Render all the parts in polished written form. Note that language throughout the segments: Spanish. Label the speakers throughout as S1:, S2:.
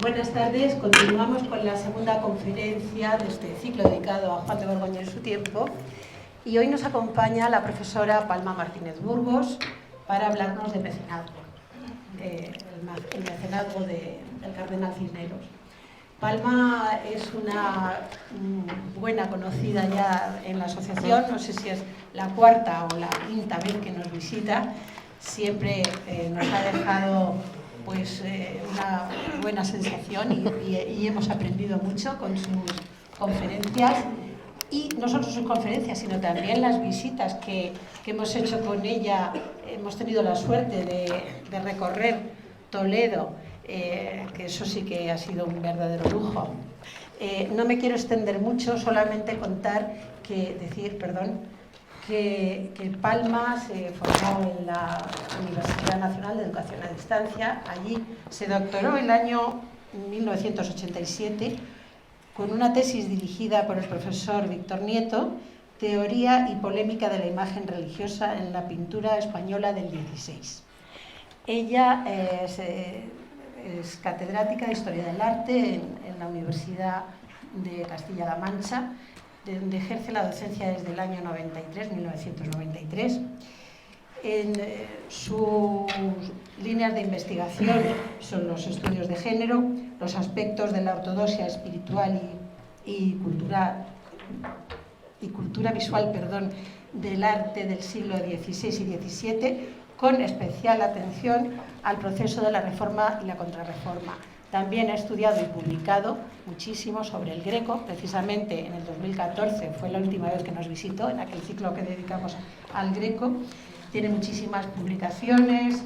S1: Buenas tardes, continuamos con la segunda conferencia de este ciclo dedicado a Juan de Borgoña en su tiempo y hoy nos acompaña la profesora Palma Martínez Burgos para hablarnos de mecenazgo, el mecenazgo del cardenal Cisneros. Palma es una buena conocida ya en la asociación, no sé si es la cuarta o la quinta vez que nos visita, siempre nos ha dejado pues una buena sensación y hemos aprendido mucho con sus conferencias y no solo sus conferencias sino también las visitas que hemos hecho con ella. Hemos tenido la suerte de recorrer Toledo, que eso sí que ha sido un verdadero lujo. No me quiero extender mucho, solamente decir que Palma se formó en la Universidad Nacional de Educación a Distancia. Allí se doctoró el año 1987 con una tesis dirigida por el profesor Víctor Nieto, Teoría y polémica de la imagen religiosa en la pintura española del XVI. Ella es catedrática de Historia del Arte en la Universidad de Castilla-La Mancha, donde ejerce la docencia desde el año 1993. En sus líneas de investigación son los estudios de género, los aspectos de la ortodoxia espiritual y cultura visual del arte del siglo XVI y XVII, con especial atención al proceso de la Reforma y la Contrarreforma. También ha estudiado y publicado muchísimo sobre el Greco. Precisamente en el 2014 fue la última vez que nos visitó, en aquel ciclo que dedicamos al Greco. Tiene muchísimas publicaciones,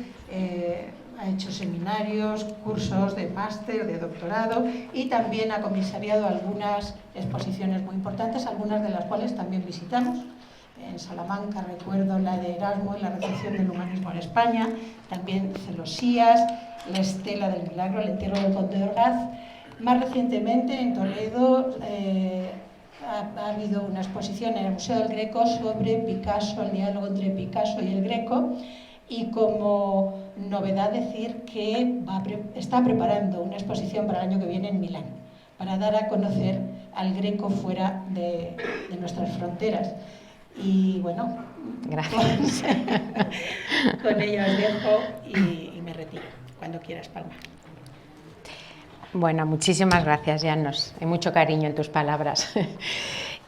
S1: ha hecho seminarios, cursos de máster, de doctorado y también ha comisariado algunas exposiciones muy importantes, algunas de las cuales también visitamos. En Salamanca recuerdo la de Erasmo y la recepción del humanismo en España, también Celosías, la Estela del Milagro, el entierro del Conde de Orgaz. Más recientemente en Toledo ha habido una exposición en el Museo del Greco sobre Picasso, el diálogo entre Picasso y el Greco, y como novedad decir que está preparando una exposición para el año que viene en Milán, para dar a conocer al Greco fuera de nuestras fronteras. Y bueno,
S2: gracias.
S1: Con ello os dejo y me retiro. Cuando quieras, Palma.
S2: Bueno, muchísimas gracias, Llanos. Hay mucho cariño en tus palabras.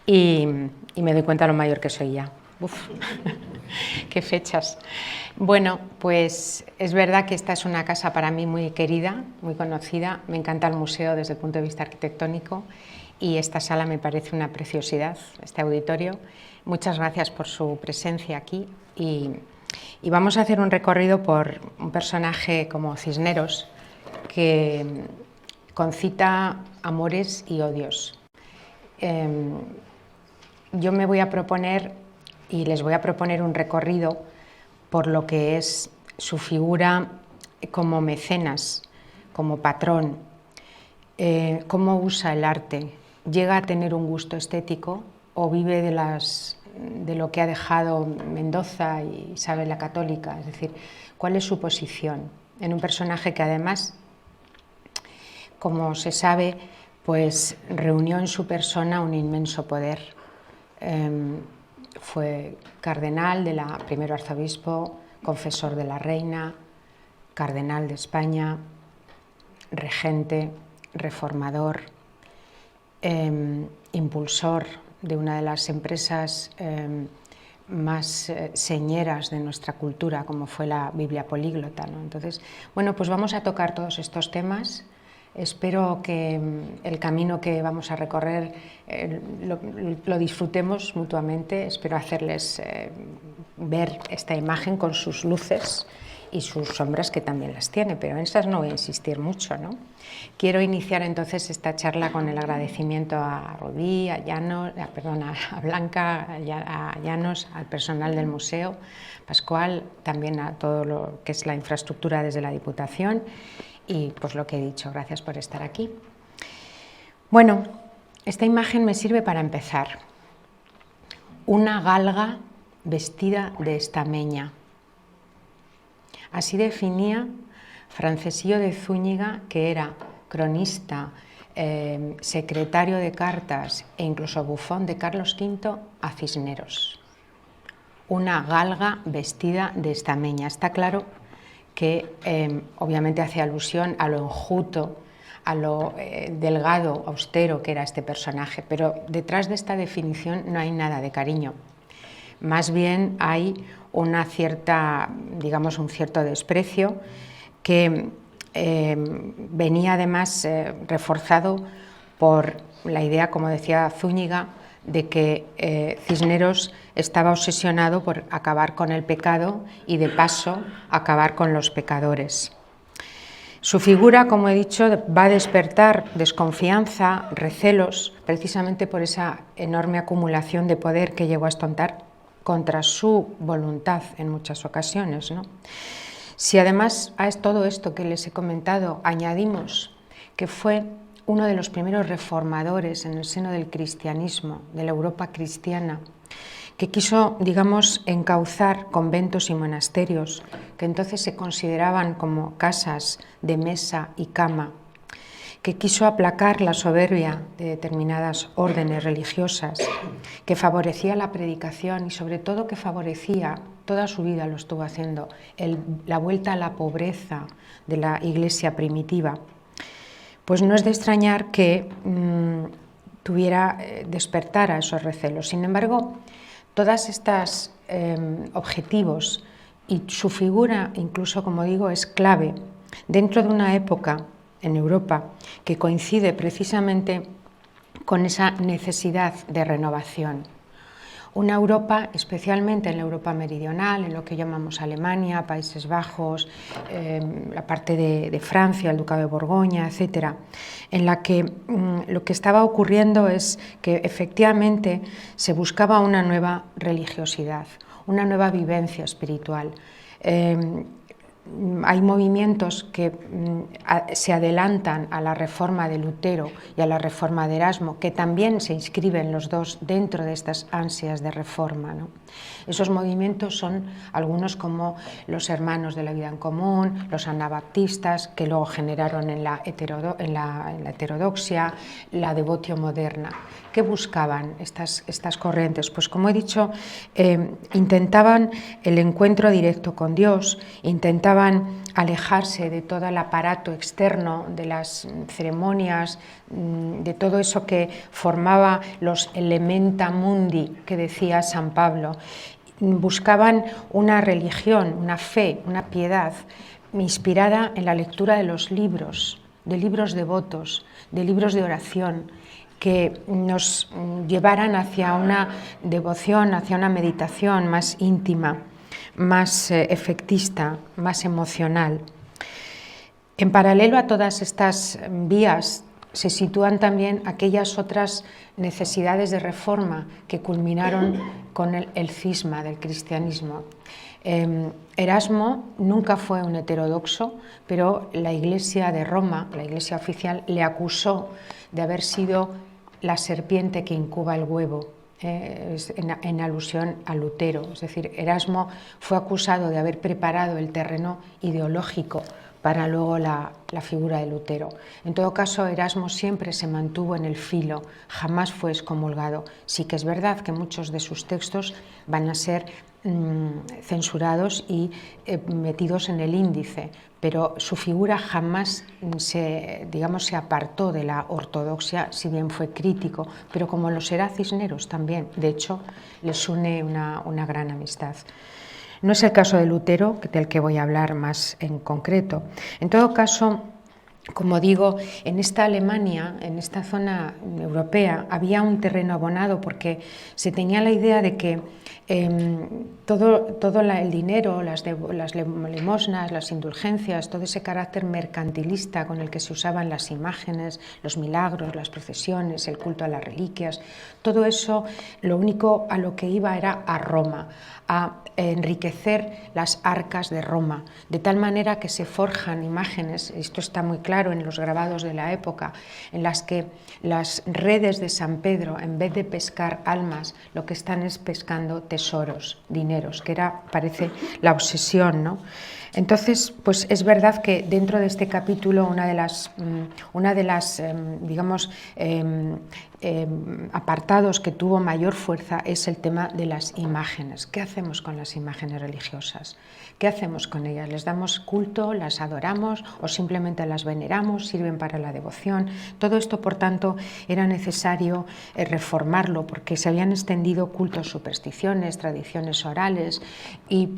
S2: y me doy cuenta lo mayor que soy ya. Uf, qué fechas. Bueno, pues es verdad que esta es una casa para mí muy querida, muy conocida. Me encanta el museo desde el punto de vista arquitectónico y esta sala me parece una preciosidad, este auditorio. Muchas gracias por su presencia aquí y vamos a hacer un recorrido por un personaje como Cisneros que concita amores y odios. Yo me voy a proponer y les voy a proponer un recorrido por lo que es su figura como mecenas, como patrón, cómo usa el arte, llega a tener un gusto estético o vive de lo que ha dejado Mendoza y Isabel la Católica, es decir, cuál es su posición en un personaje que además, como se sabe, pues reunió en su persona un inmenso poder. Fue cardenal primero arzobispo, confesor de la reina, cardenal de España, regente, reformador, impulsor de una de las empresas más señeras de nuestra cultura, como fue la Biblia políglota, ¿no? Entonces, bueno, pues vamos a tocar todos estos temas. Espero que el camino que vamos a recorrer lo disfrutemos mutuamente. Espero hacerles ver esta imagen con sus luces y sus sombras, que también las tiene, pero en esas no voy a insistir mucho, ¿no? Quiero iniciar entonces esta charla con el agradecimiento a Rubí, a Blanca, a Llanos, al personal del museo, Pascual, también a todo lo que es la infraestructura desde la Diputación. Y pues lo que he dicho, gracias por estar aquí. Bueno, esta imagen me sirve para empezar. Una galga vestida de estameña. Así definía Francesillo de Zúñiga, que era cronista, secretario de cartas e incluso bufón de Carlos V a Cisneros. Una galga vestida de estameña. Está claro que obviamente hace alusión a lo enjuto, a lo delgado, austero que era este personaje, pero detrás de esta definición no hay nada de cariño. Más bien hay una cierta, digamos, un cierto desprecio que venía además reforzado por la idea, como decía Zúñiga, de que Cisneros estaba obsesionado por acabar con el pecado y de paso acabar con los pecadores. Su figura, como he dicho, va a despertar desconfianza, recelos, precisamente por esa enorme acumulación de poder que llegó a ostentar contra su voluntad en muchas ocasiones, ¿no? Si además a todo esto que les he comentado añadimos que fue uno de los primeros reformadores en el seno del cristianismo, de la Europa cristiana, que quiso, digamos, encauzar conventos y monasterios que entonces se consideraban como casas de mesa y cama, que quiso aplacar la soberbia de determinadas órdenes religiosas, que favorecía la predicación y sobre todo que favorecía, toda su vida lo estuvo haciendo, la vuelta a la pobreza de la Iglesia primitiva, pues no es de extrañar que despertara esos recelos. Sin embargo, todas estas objetivos y su figura, incluso como digo, es clave dentro de una época en Europa que coincide precisamente con esa necesidad de renovación. Una Europa, especialmente en la Europa meridional, en lo que llamamos Alemania, Países Bajos, la parte de Francia, el Ducado de Borgoña, etc., en la que lo que estaba ocurriendo es que efectivamente se buscaba una nueva religiosidad, una nueva vivencia espiritual. Hay movimientos que se adelantan a la reforma de Lutero y a la reforma de Erasmo, que también se inscriben los dos dentro de estas ansias de reforma, ¿no? Esos movimientos son algunos como los Hermanos de la Vida en Común, los anabaptistas, que luego generaron en la heterodoxia, la devotio moderna. ¿Qué buscaban estas corrientes? Pues como he dicho, intentaban el encuentro directo con Dios, intentaban alejarse de todo el aparato externo, de las ceremonias, de todo eso que formaba los elementa mundi que decía San Pablo. Buscaban una religión, una fe, una piedad inspirada en la lectura de los libros, de libros devotos, de libros de oración, que nos llevaran hacia una devoción, hacia una meditación más íntima, más efectista, más emocional. En paralelo a todas estas vías se sitúan también aquellas otras necesidades de reforma que culminaron con el cisma del cristianismo. Erasmo nunca fue un heterodoxo, pero la Iglesia de Roma, la Iglesia oficial, le acusó de haber sido la serpiente que incuba el huevo, en alusión a Lutero. Es decir, Erasmo fue acusado de haber preparado el terreno ideológico para luego la figura de Lutero. En todo caso, Erasmo siempre se mantuvo en el filo, jamás fue excomulgado. Sí que es verdad que muchos de sus textos van a ser censurados y metidos en el índice, pero su figura jamás se apartó de la ortodoxia, si bien fue crítico, pero como lo será Cisneros también. De hecho, les une una gran amistad. No es el caso de Lutero, del que voy a hablar más en concreto. En todo caso, como digo, en esta Alemania, en esta zona europea, había un terreno abonado porque se tenía la idea de que todo el dinero, las limosnas, las indulgencias, todo ese carácter mercantilista con el que se usaban las imágenes, los milagros, las procesiones, el culto a las reliquias, todo eso lo único a lo que iba era a Roma, a enriquecer las arcas de Roma, de tal manera que se forjan imágenes, esto está muy claro en los grabados de la época, en las que las redes de San Pedro, en vez de pescar almas, lo que están es pescando tesoros, dineros, que era, parece, la obsesión, ¿no? Entonces, pues es verdad que dentro de este capítulo una de las digamos, apartados que tuvo mayor fuerza es el tema de las imágenes. ¿Qué hacemos con las imágenes religiosas? ¿Qué hacemos con ellas? ¿Les damos culto, las adoramos o simplemente las veneramos, sirven para la devoción? Todo esto, por tanto, era necesario reformarlo porque se habían extendido cultos, supersticiones, tradiciones orales y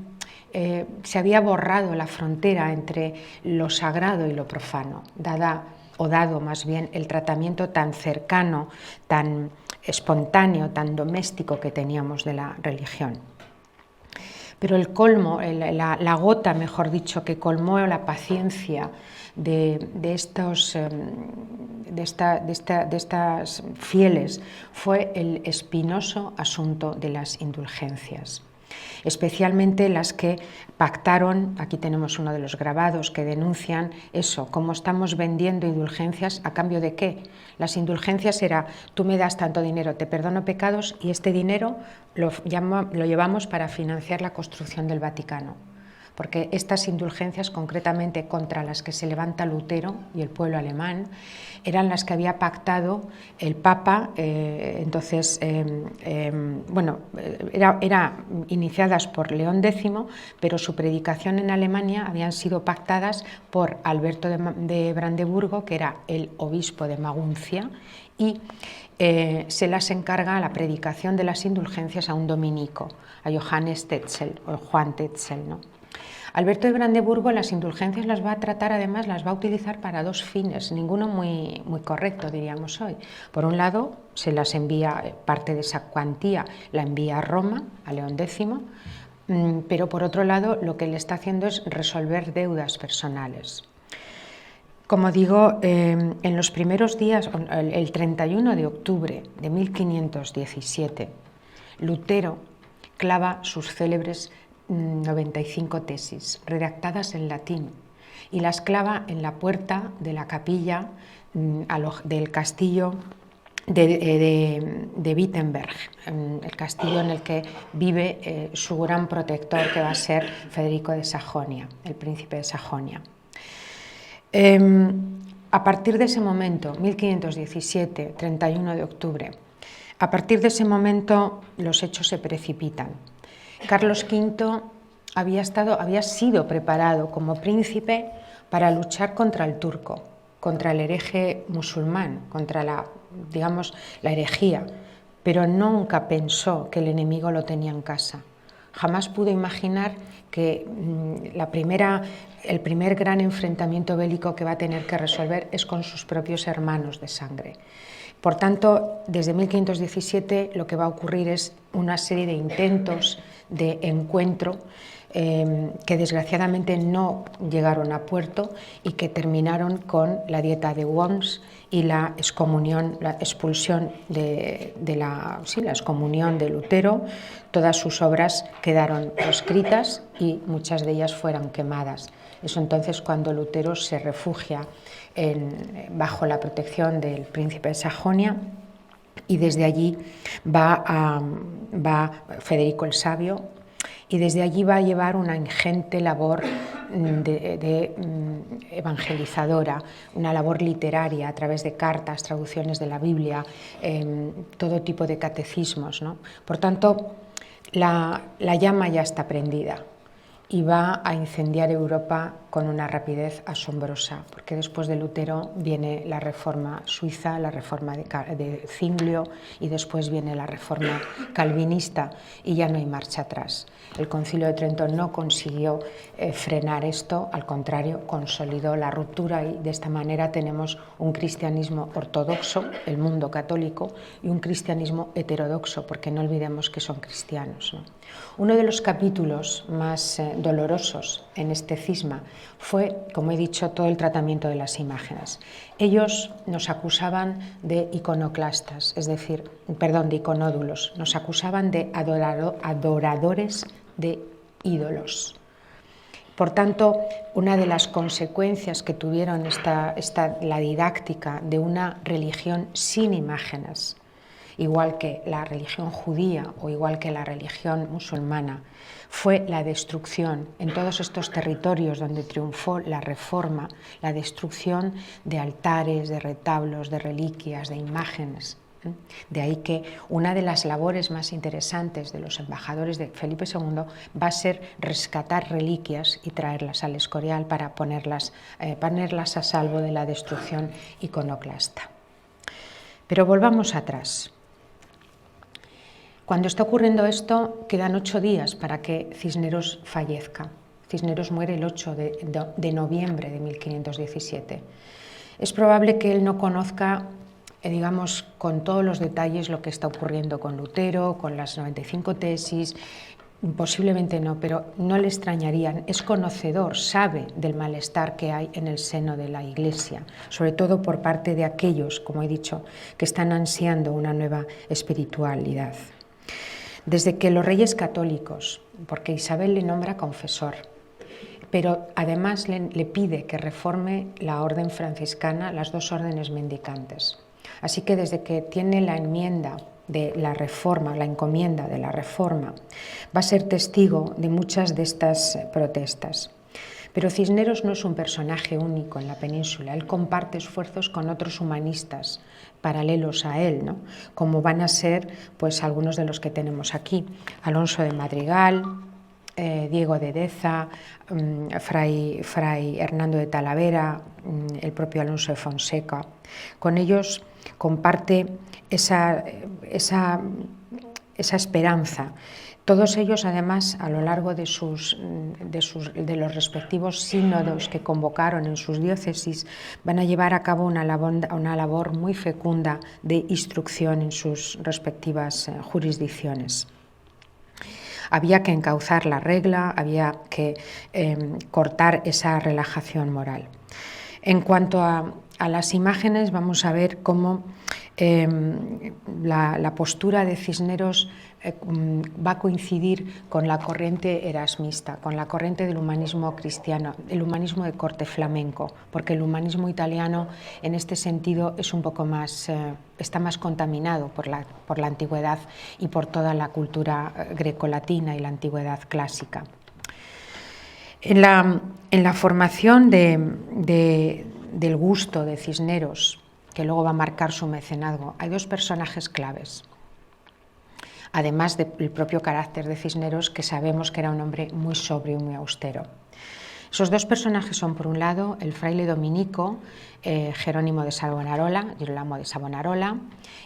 S2: se había borrado la frontera entre lo sagrado y lo profano, dado más bien el tratamiento tan cercano, tan espontáneo, tan doméstico que teníamos de la religión. Pero el colmo, la gota, mejor dicho, que colmó la paciencia de estas fieles fue el espinoso asunto de las indulgencias, especialmente las que pactaron. Aquí tenemos uno de los grabados que denuncian eso, cómo estamos vendiendo indulgencias, ¿a cambio de qué? Las indulgencias era, tú me das tanto dinero, te perdono pecados y este dinero lo llevamos para financiar la construcción del Vaticano. Porque estas indulgencias, concretamente contra las que se levanta Lutero y el pueblo alemán, eran las que había pactado el Papa. Eran iniciadas por León X, pero su predicación en Alemania habían sido pactadas por Alberto de Brandeburgo, que era el obispo de Maguncia, y se las encarga la predicación de las indulgencias a un dominico, a Johannes Tetzel, o Juan Tetzel, ¿no? Alberto de Brandeburgo las indulgencias las va a tratar, además las va a utilizar para dos fines, ninguno muy correcto, diríamos hoy. Por un lado, se las envía, parte de esa cuantía la envía a Roma, a León X, pero por otro lado lo que le está haciendo es resolver deudas personales. Como digo, en los primeros días, el 31 de octubre de 1517, Lutero clava sus célebres 95 tesis, redactadas en latín, y las clava en la puerta de la capilla del castillo de Wittenberg, el castillo en el que vive su gran protector, que va a ser Federico de Sajonia, el príncipe de Sajonia. A partir de ese momento, 1517, 31 de octubre, a partir de ese momento los hechos se precipitan. Carlos V había sido preparado como príncipe para luchar contra el turco, contra el hereje musulmán, contra la herejía, pero nunca pensó que el enemigo lo tenía en casa. Jamás pudo imaginar que el primer gran enfrentamiento bélico que va a tener que resolver es con sus propios hermanos de sangre. Por tanto, desde 1517 lo que va a ocurrir es una serie de intentos de encuentro que desgraciadamente no llegaron a puerto y que terminaron con la Dieta de Worms y la excomunión, la expulsión la excomunión de Lutero. Todas sus obras quedaron proscritas y muchas de ellas fueron quemadas. Es entonces cuando Lutero se refugia bajo la protección del príncipe de Sajonia, y desde allí va Federico el Sabio, y desde allí va a llevar una ingente labor de evangelizadora, una labor literaria a través de cartas, traducciones de la Biblia, todo tipo de catecismos, ¿no? Por tanto, la llama ya está prendida y va a incendiar Europa con una rapidez asombrosa, porque después de Lutero viene la reforma suiza, la reforma de Zwinglio, y después viene la reforma calvinista, y ya no hay marcha atrás. El Concilio de Trento no consiguió frenar esto, al contrario, consolidó la ruptura, y de esta manera tenemos un cristianismo ortodoxo, el mundo católico, y un cristianismo heterodoxo, porque no olvidemos que son cristianos, ¿no? Uno de los capítulos más dolorosos en este cisma fue, como he dicho, todo el tratamiento de las imágenes. Ellos nos acusaban de iconoclastas, de iconódulos, nos acusaban de adoradores de ídolos. Por tanto, una de las consecuencias que tuvieron la didáctica de una religión sin imágenes igual que la religión judía o igual que la religión musulmana, fue la destrucción en todos estos territorios donde triunfó la Reforma, la destrucción de altares, de retablos, de reliquias, de imágenes. De ahí que una de las labores más interesantes de los embajadores de Felipe II va a ser rescatar reliquias y traerlas al Escorial para ponerlas a salvo de la destrucción iconoclasta. Pero volvamos atrás. Cuando está ocurriendo esto, quedan 8 días para que Cisneros fallezca. Cisneros muere el 8 de noviembre de 1517. Es probable que él no conozca, digamos, con todos los detalles lo que está ocurriendo con Lutero, con las 95 tesis, posiblemente no, pero no le extrañarían. Es conocedor, sabe del malestar que hay en el seno de la Iglesia, sobre todo por parte de aquellos, como he dicho, que están ansiando una nueva espiritualidad. Desde que los reyes católicos, porque Isabel le nombra confesor, pero además le pide que reforme la orden franciscana, las 2 órdenes mendicantes. Así que desde que tiene la enmienda de la reforma, la encomienda de la reforma, va a ser testigo de muchas de estas protestas. Pero Cisneros no es un personaje único en la península, él comparte esfuerzos con otros humanistas paralelos a él, ¿no? Como van a ser pues, algunos de los que tenemos aquí, Alonso de Madrigal, Diego de Deza, Fray Hernando de Talavera, el propio Alonso de Fonseca. Con ellos comparte esa esperanza. Todos ellos, además, a lo largo de los respectivos sínodos que convocaron en sus diócesis, van a llevar a cabo una labor muy fecunda de instrucción en sus respectivas jurisdicciones. Había que encauzar la regla, había que cortar esa relajación moral. En cuanto a las imágenes, vamos a ver cómo la postura de Cisneros va a coincidir con la corriente erasmista, con la corriente del humanismo cristiano, el humanismo de corte flamenco, porque el humanismo italiano en este sentido es un poco más, está más contaminado por la antigüedad y por toda la cultura grecolatina y la antigüedad clásica. En la formación del gusto de Cisneros, que luego va a marcar su mecenazgo, hay 2 personajes claves, además del propio carácter de Cisneros, que sabemos que era un hombre muy sobrio y muy austero. Esos 2 personajes son, por un lado, el fraile dominico Jerónimo de Savonarola, Girolamo de Savonarola,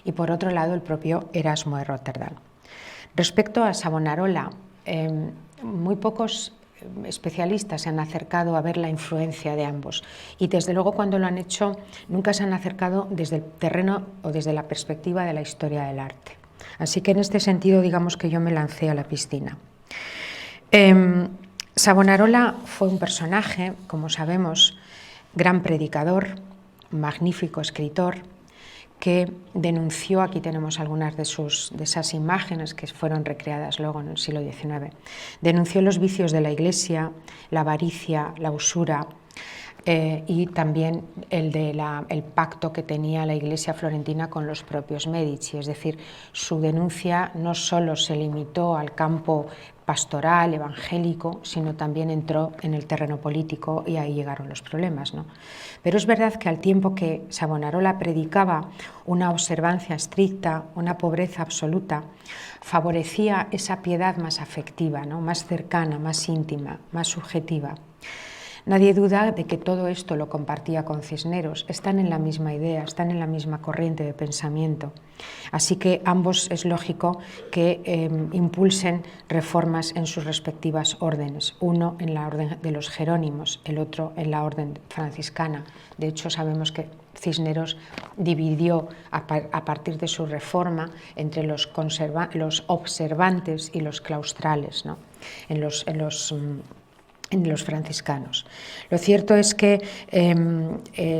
S2: y por otro lado el propio Erasmo de Rotterdam. Respecto a Savonarola, muy pocos especialistas se han acercado a ver la influencia de ambos y desde luego cuando lo han hecho nunca se han acercado desde el terreno o desde la perspectiva de la historia del arte. Así que en este sentido digamos que yo me lancé a la piscina. Savonarola fue un personaje, como sabemos, gran predicador, magnífico escritor, que denunció, aquí tenemos algunas de esas imágenes que fueron recreadas luego en el siglo XIX, denunció los vicios de la Iglesia, la avaricia, la usura, y también el pacto que tenía la Iglesia florentina con los propios Medici, es decir, su denuncia no solo se limitó al campo pastoral, evangélico, sino también entró en el terreno político y ahí llegaron los problemas, ¿no? Pero es verdad que al tiempo que Savonarola predicaba una observancia estricta, una pobreza absoluta, favorecía esa piedad más afectiva, ¿no? Más cercana, más íntima, más subjetiva. Nadie duda de que todo esto lo compartía con Cisneros, están en la misma idea, están en la misma corriente de pensamiento. Así que ambos es lógico que impulsen reformas en sus respectivas órdenes, uno en la orden de los Jerónimos, el otro en la orden franciscana. De hecho, sabemos que Cisneros dividió a partir de su reforma entre los observantes y los claustrales, ¿no? en los franciscanos. Lo cierto es que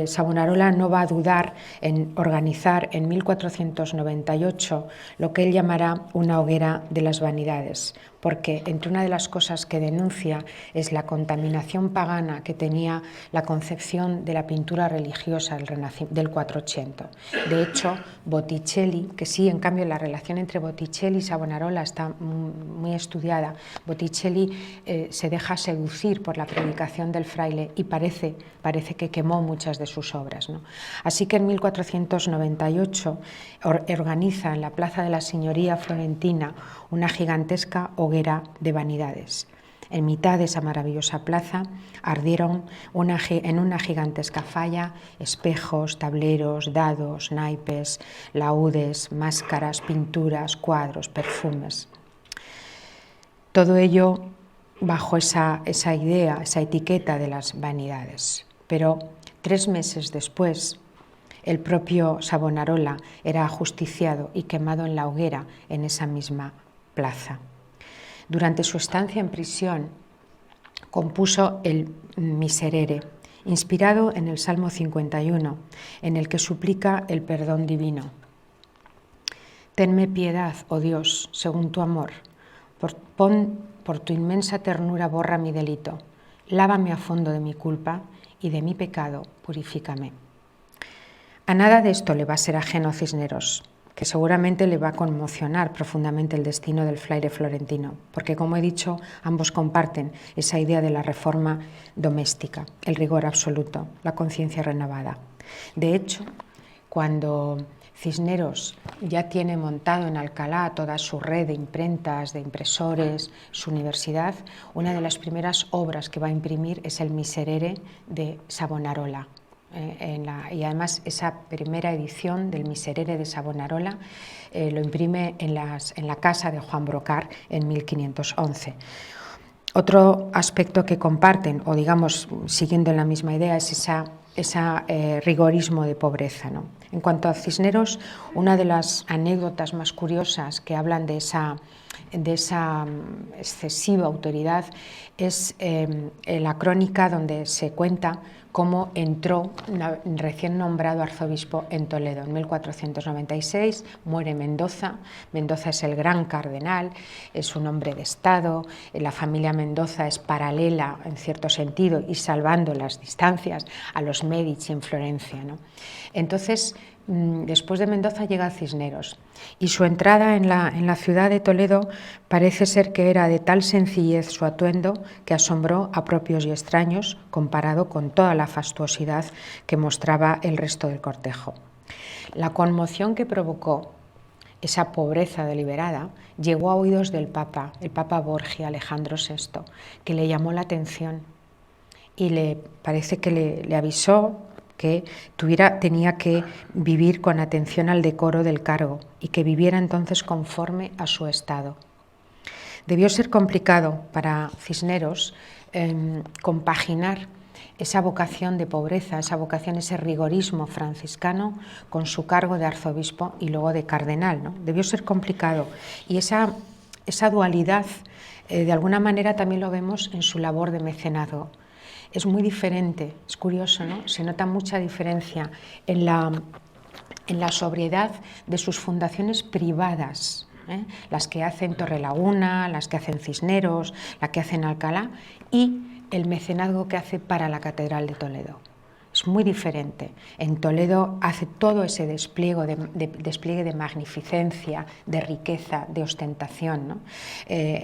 S2: Savonarola no va a dudar en organizar en 1498 lo que él llamará una hoguera de las vanidades, porque entre una de las cosas que denuncia es la contaminación pagana que tenía la concepción de la pintura religiosa del 480. De hecho, Botticelli, que sí, en cambio la relación entre Botticelli y Savonarola está muy estudiada, Botticelli se deja seducir por la predicación del fraile y parece que quemó muchas de sus obras, ¿no? Así que en 1498 organiza en la Plaza de la Signoria florentina una gigantesca hoguera de vanidades. En mitad de esa maravillosa plaza ardieron en una gigantesca falla espejos, tableros, dados, naipes, laúdes, máscaras, pinturas, cuadros, perfumes. Todo ello bajo esa idea, esa etiqueta de las vanidades. Pero 3 meses después, el propio Savonarola era ajusticiado y quemado en la hoguera en esa misma plaza. Durante su estancia en prisión, compuso el Miserere, inspirado en el Salmo 51, en el que suplica el perdón divino. Tenme piedad, oh Dios, según tu amor. Por tu inmensa ternura borra mi delito. Lávame a fondo de mi culpa y de mi pecado purifícame. A nada de esto le va a ser ajeno Cisneros, que seguramente le va a conmocionar profundamente el destino del fraile florentino, porque, como he dicho, ambos comparten esa idea de la reforma doméstica, el rigor absoluto, la conciencia renovada. De hecho, cuando Cisneros ya tiene montado en Alcalá toda su red de imprentas, de impresores, su universidad, una de las primeras obras que va a imprimir es el Miserere de Savonarola. Y además esa primera edición del Miserere de Savonarola lo imprime en la casa de Juan Brocard en 1511. Otro aspecto que comparten, o digamos, siguiendo en la misma idea, es ese rigorismo de pobreza, ¿no? En cuanto a Cisneros, una de las anécdotas más curiosas que hablan de esa excesiva autoridad es la crónica donde se cuenta cómo entró recién nombrado arzobispo en Toledo. En 1496 muere Mendoza. Mendoza es el gran cardenal, es un hombre de Estado, la familia Mendoza es paralela en cierto sentido y salvando las distancias a los Medici en Florencia, ¿no? Entonces, después de Mendoza llega Cisneros y su entrada en la ciudad de Toledo parece ser que era de tal sencillez su atuendo que asombró a propios y extraños comparado con toda la fastuosidad que mostraba el resto del cortejo. La conmoción que provocó esa pobreza deliberada llegó a oídos del Papa, el Papa Borgia, Alejandro VI, que le llamó la atención y parece que le avisó que tenía que vivir con atención al decoro del cargo y que viviera entonces conforme a su estado. Debió ser complicado para Cisneros compaginar esa vocación de pobreza, esa vocación, ese rigorismo franciscano con su cargo de arzobispo y luego de cardenal, ¿no? Debió ser complicado y esa dualidad de alguna manera también lo vemos en su labor de mecenazgo. Es muy diferente, es curioso, ¿no? Se nota mucha diferencia en la sobriedad de sus fundaciones privadas, las que hacen Torrelaguna, las que hacen Cisneros, la que hacen Alcalá, y el mecenazgo que hace para la Catedral de Toledo. Es muy diferente. En Toledo hace todo ese despliegue de magnificencia, de riqueza, de ostentación, ¿no?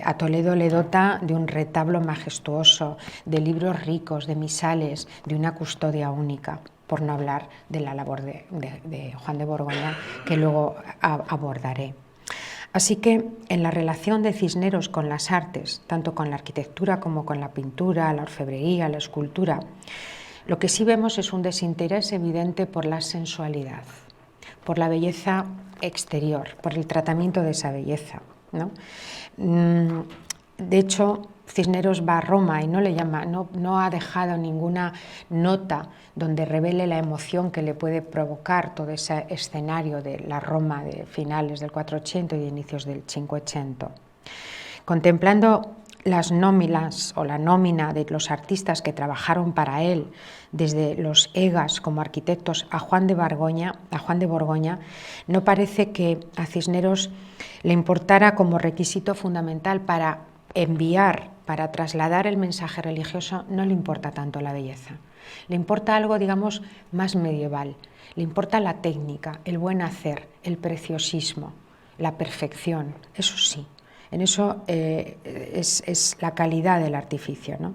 S2: A Toledo le dota de un retablo majestuoso, de libros ricos, de misales, de una custodia única, por no hablar de la labor de Juan de Borgoña, que luego abordaré. Así que en la relación de Cisneros con las artes, tanto con la arquitectura como con la pintura, la orfebrería, la escultura, lo que sí vemos es un desinterés evidente por la sensualidad, por la belleza exterior, por el tratamiento de esa belleza, ¿no? De hecho, Cisneros va a Roma y no ha dejado ninguna nota donde revele la emoción que le puede provocar todo ese escenario de la Roma de finales del 480 y de inicios del 580. Contemplando las nóminas o la nómina de los artistas que trabajaron para él, desde los Egas como arquitectos a Juan de Borgoña, no parece que a Cisneros le importara como requisito fundamental para enviar, para trasladar el mensaje religioso, no le importa tanto la belleza. Le importa algo, digamos, más medieval. Le importa la técnica, el buen hacer, el preciosismo, la perfección, eso sí. En eso es la calidad del artificio, ¿no?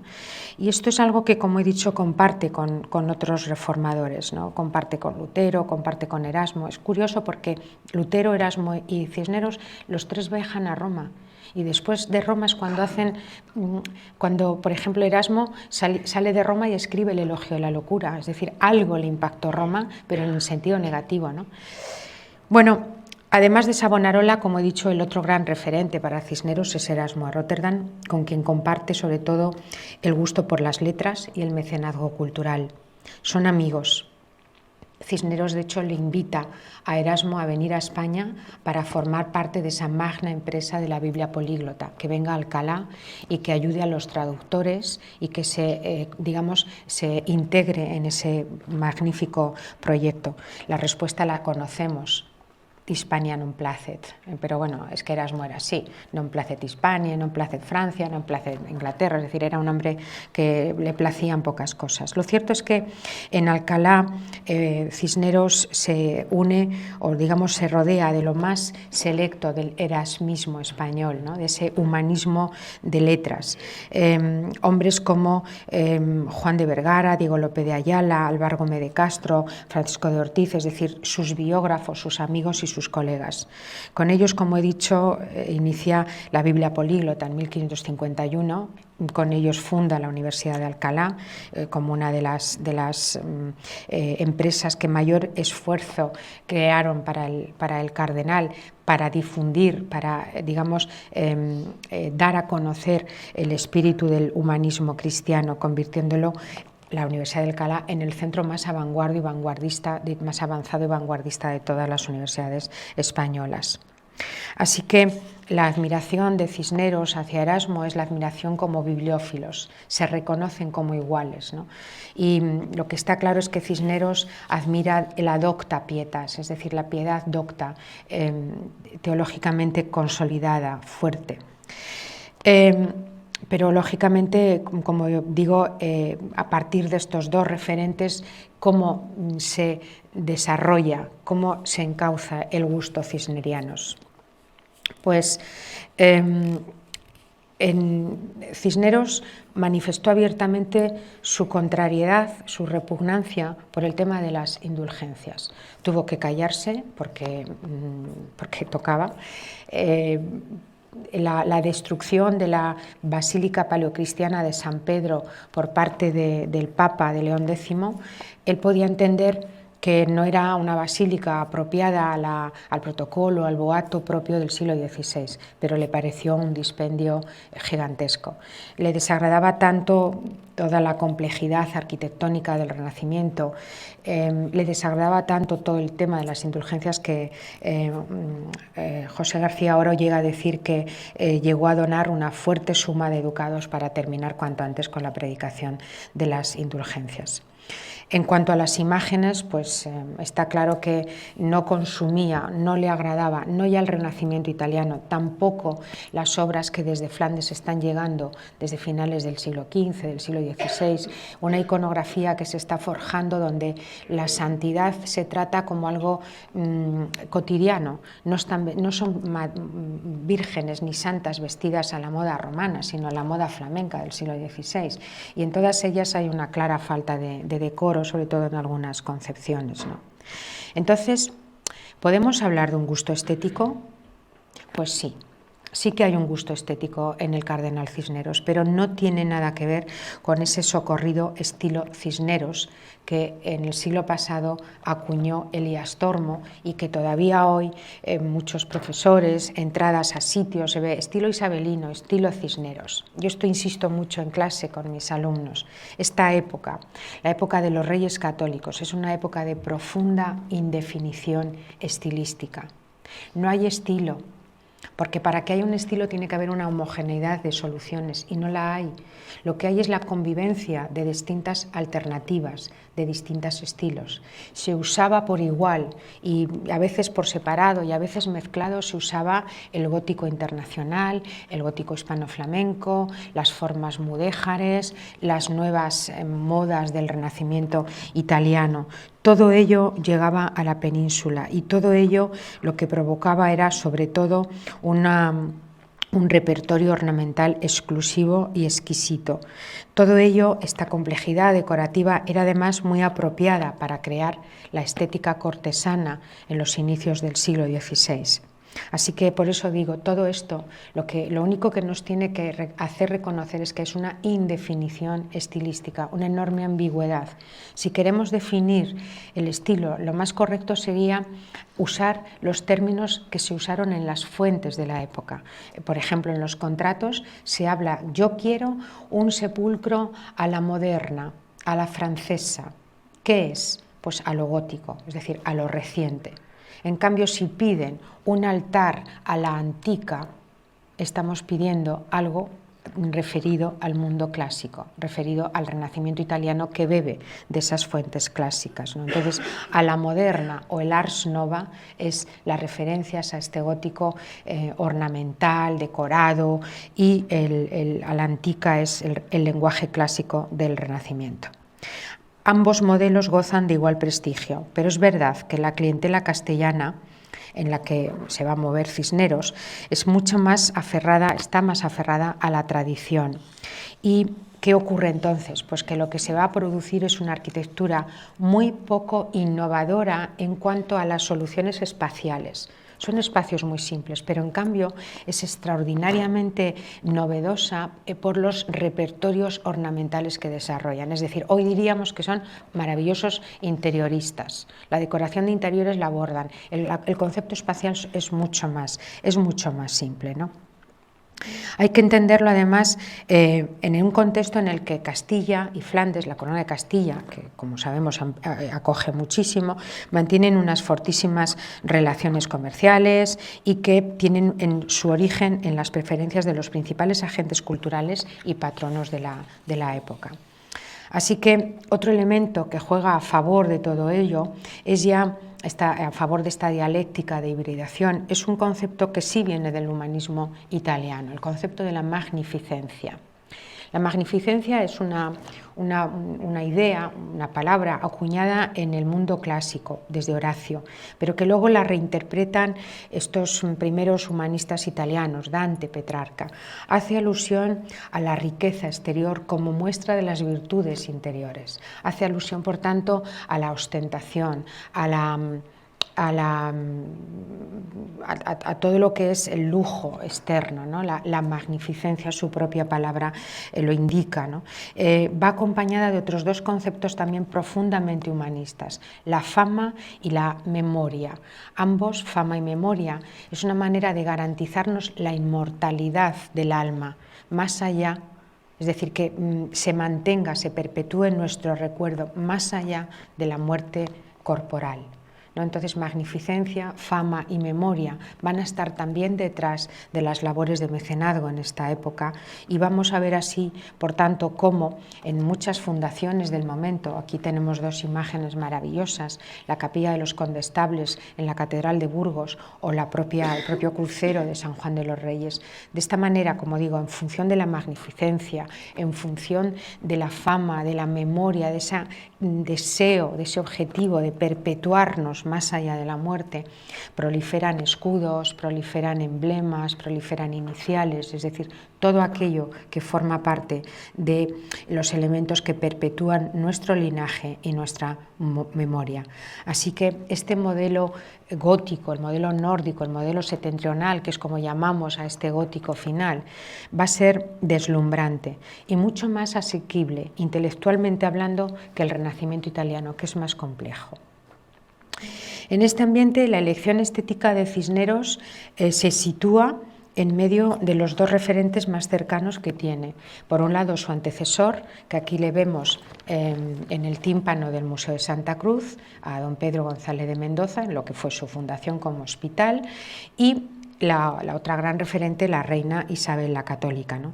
S2: Y esto es algo que, como he dicho, comparte con otros reformadores, ¿no? Comparte con Lutero, comparte con Erasmo. Es curioso porque Lutero, Erasmo y Cisneros, los tres viajan a Roma. Y después de Roma es cuando por ejemplo, Erasmo sale de Roma y escribe el Elogio de la Locura. Es decir, algo le impactó Roma, pero en el sentido negativo, ¿no? Bueno, además de Savonarola, como he dicho, el otro gran referente para Cisneros es Erasmo de Róterdam, con quien comparte sobre todo el gusto por las letras y el mecenazgo cultural. Son amigos. Cisneros, de hecho, le invita a Erasmo a venir a España para formar parte de esa magna empresa de la Biblia políglota, que venga a Alcalá y que ayude a los traductores y que se integre en ese magnífico proyecto. La respuesta la conocemos. Hispania non placet, pero bueno, es que Erasmo era así, non placet Hispania, non placet Francia, non placet Inglaterra, es decir, era un hombre que le placían pocas cosas. Lo cierto es que en Alcalá Cisneros se une, o digamos se rodea de lo más selecto del erasmismo español, ¿no? De ese humanismo de letras. Hombres como Juan de Vergara, Diego López de Ayala, Álvaro Gómez de Castro, Francisco de Ortiz, es decir, sus biógrafos, sus amigos y sus colegas. Con ellos, como he dicho, inicia la Biblia políglota en 1551, con ellos funda la Universidad de Alcalá como una de las empresas que mayor esfuerzo crearon para el cardenal, para difundir, para, digamos, dar a conocer el espíritu del humanismo cristiano, convirtiéndolo la Universidad de Alcalá en el centro más avanzado y vanguardista de todas las universidades españolas. Así que la admiración de Cisneros hacia Erasmo es la admiración como bibliófilos, se reconocen como iguales, ¿no? Y lo que está claro es que Cisneros admira la docta pietas, es decir, la piedad docta, teológicamente consolidada, fuerte. Pero lógicamente, como digo, a partir de estos dos referentes, cómo se desarrolla, cómo se encauza el gusto cisnerianos. Pues Cisneros manifestó abiertamente su contrariedad, su repugnancia por el tema de las indulgencias. Tuvo que callarse porque tocaba. La destrucción de la Basílica Paleocristiana de San Pedro por parte del Papa de León X, él podía entender que no era una basílica apropiada al protocolo, al boato propio del siglo XVI, pero le pareció un dispendio gigantesco. Le desagradaba tanto toda la complejidad arquitectónica del Renacimiento, le desagradaba tanto todo el tema de las indulgencias que José García Oro llega a decir que llegó a donar una fuerte suma de ducados para terminar cuanto antes con la predicación de las indulgencias. En cuanto a las imágenes, pues está claro que no consumía, no le agradaba, no ya el Renacimiento italiano, tampoco las obras que desde Flandes están llegando desde finales del siglo XV, del siglo XVI, una iconografía que se está forjando donde la santidad se trata como algo cotidiano, no son vírgenes ni santas vestidas a la moda romana, sino a la moda flamenca del siglo XVI, y en todas ellas hay una clara falta de decoro, sobre todo en algunas concepciones, ¿no? Entonces, ¿podemos hablar de un gusto estético? Pues sí. Sí que hay un gusto estético en el cardenal Cisneros, pero no tiene nada que ver con ese socorrido estilo Cisneros que en el siglo pasado acuñó Elías Tormo y que todavía hoy muchos profesores, entradas a sitios, se ve estilo isabelino, estilo Cisneros. Yo esto insisto mucho en clase con mis alumnos. Esta época, la época de los reyes católicos, es una época de profunda indefinición estilística. No hay estilo. porque para que haya un estilo tiene que haber una homogeneidad de soluciones y no la hay. Lo que hay es la convivencia de distintas alternativas, de distintos estilos. Se usaba por igual y a veces por separado y a veces mezclado se usaba el gótico internacional, el gótico hispano-flamenco, las formas mudéjares, las nuevas modas del Renacimiento italiano. Todo ello llegaba a la península y todo ello lo que provocaba era sobre todo un repertorio ornamental exclusivo y exquisito. Todo ello, esta complejidad decorativa, era además muy apropiada para crear la estética cortesana en los inicios del siglo XVI. Así que por eso digo, todo esto, lo único que nos tiene que hacer reconocer es que es una indefinición estilística, una enorme ambigüedad. Si queremos definir el estilo, lo más correcto sería usar los términos que se usaron en las fuentes de la época. Por ejemplo, en los contratos se habla, yo quiero un sepulcro a la moderna, a la francesa. ¿Qué es? Pues a lo gótico, es decir, a lo reciente. En cambio, si piden un altar a la antica, estamos pidiendo algo referido al mundo clásico, referido al Renacimiento italiano que bebe de esas fuentes clásicas, ¿no? Entonces, a la moderna o el Ars Nova es las referencias a este gótico ornamental, decorado, y a la antica es el lenguaje clásico del Renacimiento. Ambos modelos gozan de igual prestigio, pero es verdad que la clientela castellana, en la que se va a mover Cisneros, es mucho más aferrada, está más aferrada a la tradición. ¿Y qué ocurre entonces? Pues que lo que se va a producir es una arquitectura muy poco innovadora en cuanto a las soluciones espaciales. Son espacios muy simples, pero en cambio es extraordinariamente novedosa por los repertorios ornamentales que desarrollan. Es decir, hoy diríamos que son maravillosos interioristas. La decoración de interiores la abordan. El concepto espacial es mucho más simple, ¿no? Hay que entenderlo además en un contexto en el que Castilla y Flandes, la corona de Castilla, que como sabemos acoge muchísimo, mantienen unas fortísimas relaciones comerciales y que tienen en su origen en las preferencias de los principales agentes culturales y patronos de la época. Así que otro elemento que juega a favor de todo ello es ya a favor de esta dialéctica de hibridación, es un concepto que sí viene del humanismo italiano, el concepto de la magnificencia. La magnificencia es una idea, una palabra acuñada en el mundo clásico, desde Horacio, pero que luego la reinterpretan estos primeros humanistas italianos, Dante, Petrarca. Hace alusión a la riqueza exterior como muestra de las virtudes interiores. Hace alusión, por tanto, a la ostentación, a todo lo que es el lujo externo, ¿no? La magnificencia, su propia palabra lo indica, ¿no? Va acompañada de otros dos conceptos también profundamente humanistas, la fama y la memoria. Ambos, fama y memoria, es una manera de garantizarnos la inmortalidad del alma, más allá, es decir, que se mantenga, se perpetúe nuestro recuerdo más allá de la muerte corporal, ¿no? Entonces, magnificencia, fama y memoria van a estar también detrás de las labores de mecenazgo en esta época y vamos a ver así, por tanto, cómo en muchas fundaciones del momento, aquí tenemos dos imágenes maravillosas, la capilla de los Condestables en la Catedral de Burgos o el propio crucero de San Juan de los Reyes. De esta manera, como digo, en función de la magnificencia, en función de la fama, de la memoria, de ese deseo, de ese objetivo de perpetuarnos más allá de la muerte, proliferan escudos, proliferan emblemas, proliferan iniciales, es decir, todo aquello que forma parte de los elementos que perpetúan nuestro linaje y nuestra memoria. Así que este modelo gótico, el modelo nórdico, el modelo septentrional, que es como llamamos a este gótico final, va a ser deslumbrante y mucho más asequible, intelectualmente hablando, que el Renacimiento italiano, que es más complejo. En este ambiente, la elección estética de Cisneros se sitúa en medio de los dos referentes más cercanos que tiene. Por un lado, su antecesor, que aquí le vemos en el tímpano del Museo de Santa Cruz, a don Pedro González de Mendoza, en lo que fue su fundación como hospital, y la otra gran referente, la reina Isabel la Católica, ¿no?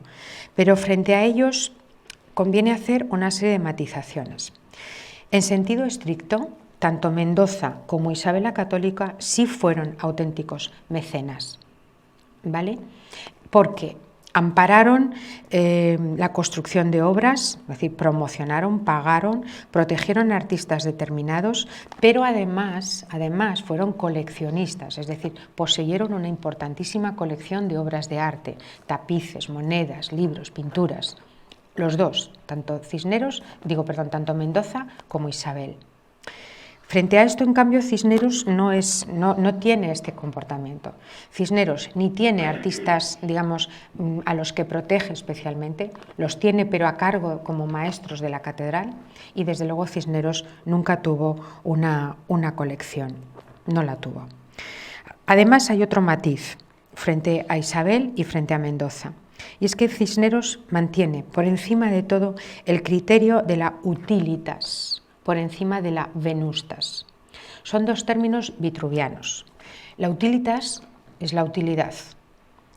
S2: Pero frente a ellos conviene hacer una serie de matizaciones. En sentido estricto, tanto Mendoza como Isabel la Católica sí fueron auténticos mecenas, ¿vale? Porque ampararon la construcción de obras, es decir, promocionaron, pagaron, protegieron a artistas determinados, pero además fueron coleccionistas, es decir, poseyeron una importantísima colección de obras de arte, tapices, monedas, libros, pinturas. Los dos, tanto Mendoza como Isabel. Frente a esto, en cambio, Cisneros no tiene este comportamiento. Cisneros ni tiene artistas, digamos, a los que protege especialmente, los tiene pero a cargo como maestros de la catedral, y desde luego Cisneros nunca tuvo una colección, no la tuvo. Además hay otro matiz frente a Isabel y frente a Mendoza, y es que Cisneros mantiene por encima de todo el criterio de la utilitas, por encima de la venustas. Son dos términos vitruvianos. La utilitas es la utilidad,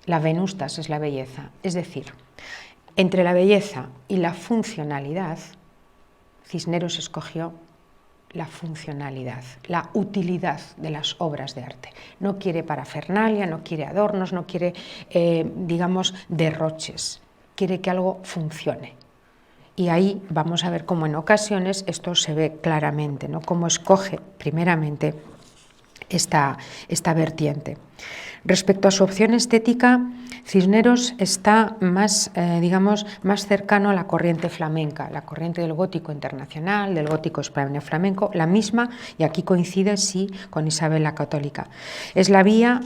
S2: la venustas es la belleza. Es decir, entre la belleza y la funcionalidad, Cisneros escogió la funcionalidad, la utilidad de las obras de arte. No quiere parafernalia, no quiere adornos, no quiere, digamos, derroches. Quiere que algo funcione. Y ahí vamos a ver cómo en ocasiones esto se ve claramente, ¿no? Cómo escoge primeramente esta vertiente. Respecto a su opción estética, Cisneros está más cercano a la corriente flamenca, la corriente del gótico internacional, del gótico español flamenco, la misma, y aquí coincide sí con Isabel la Católica. Es la vía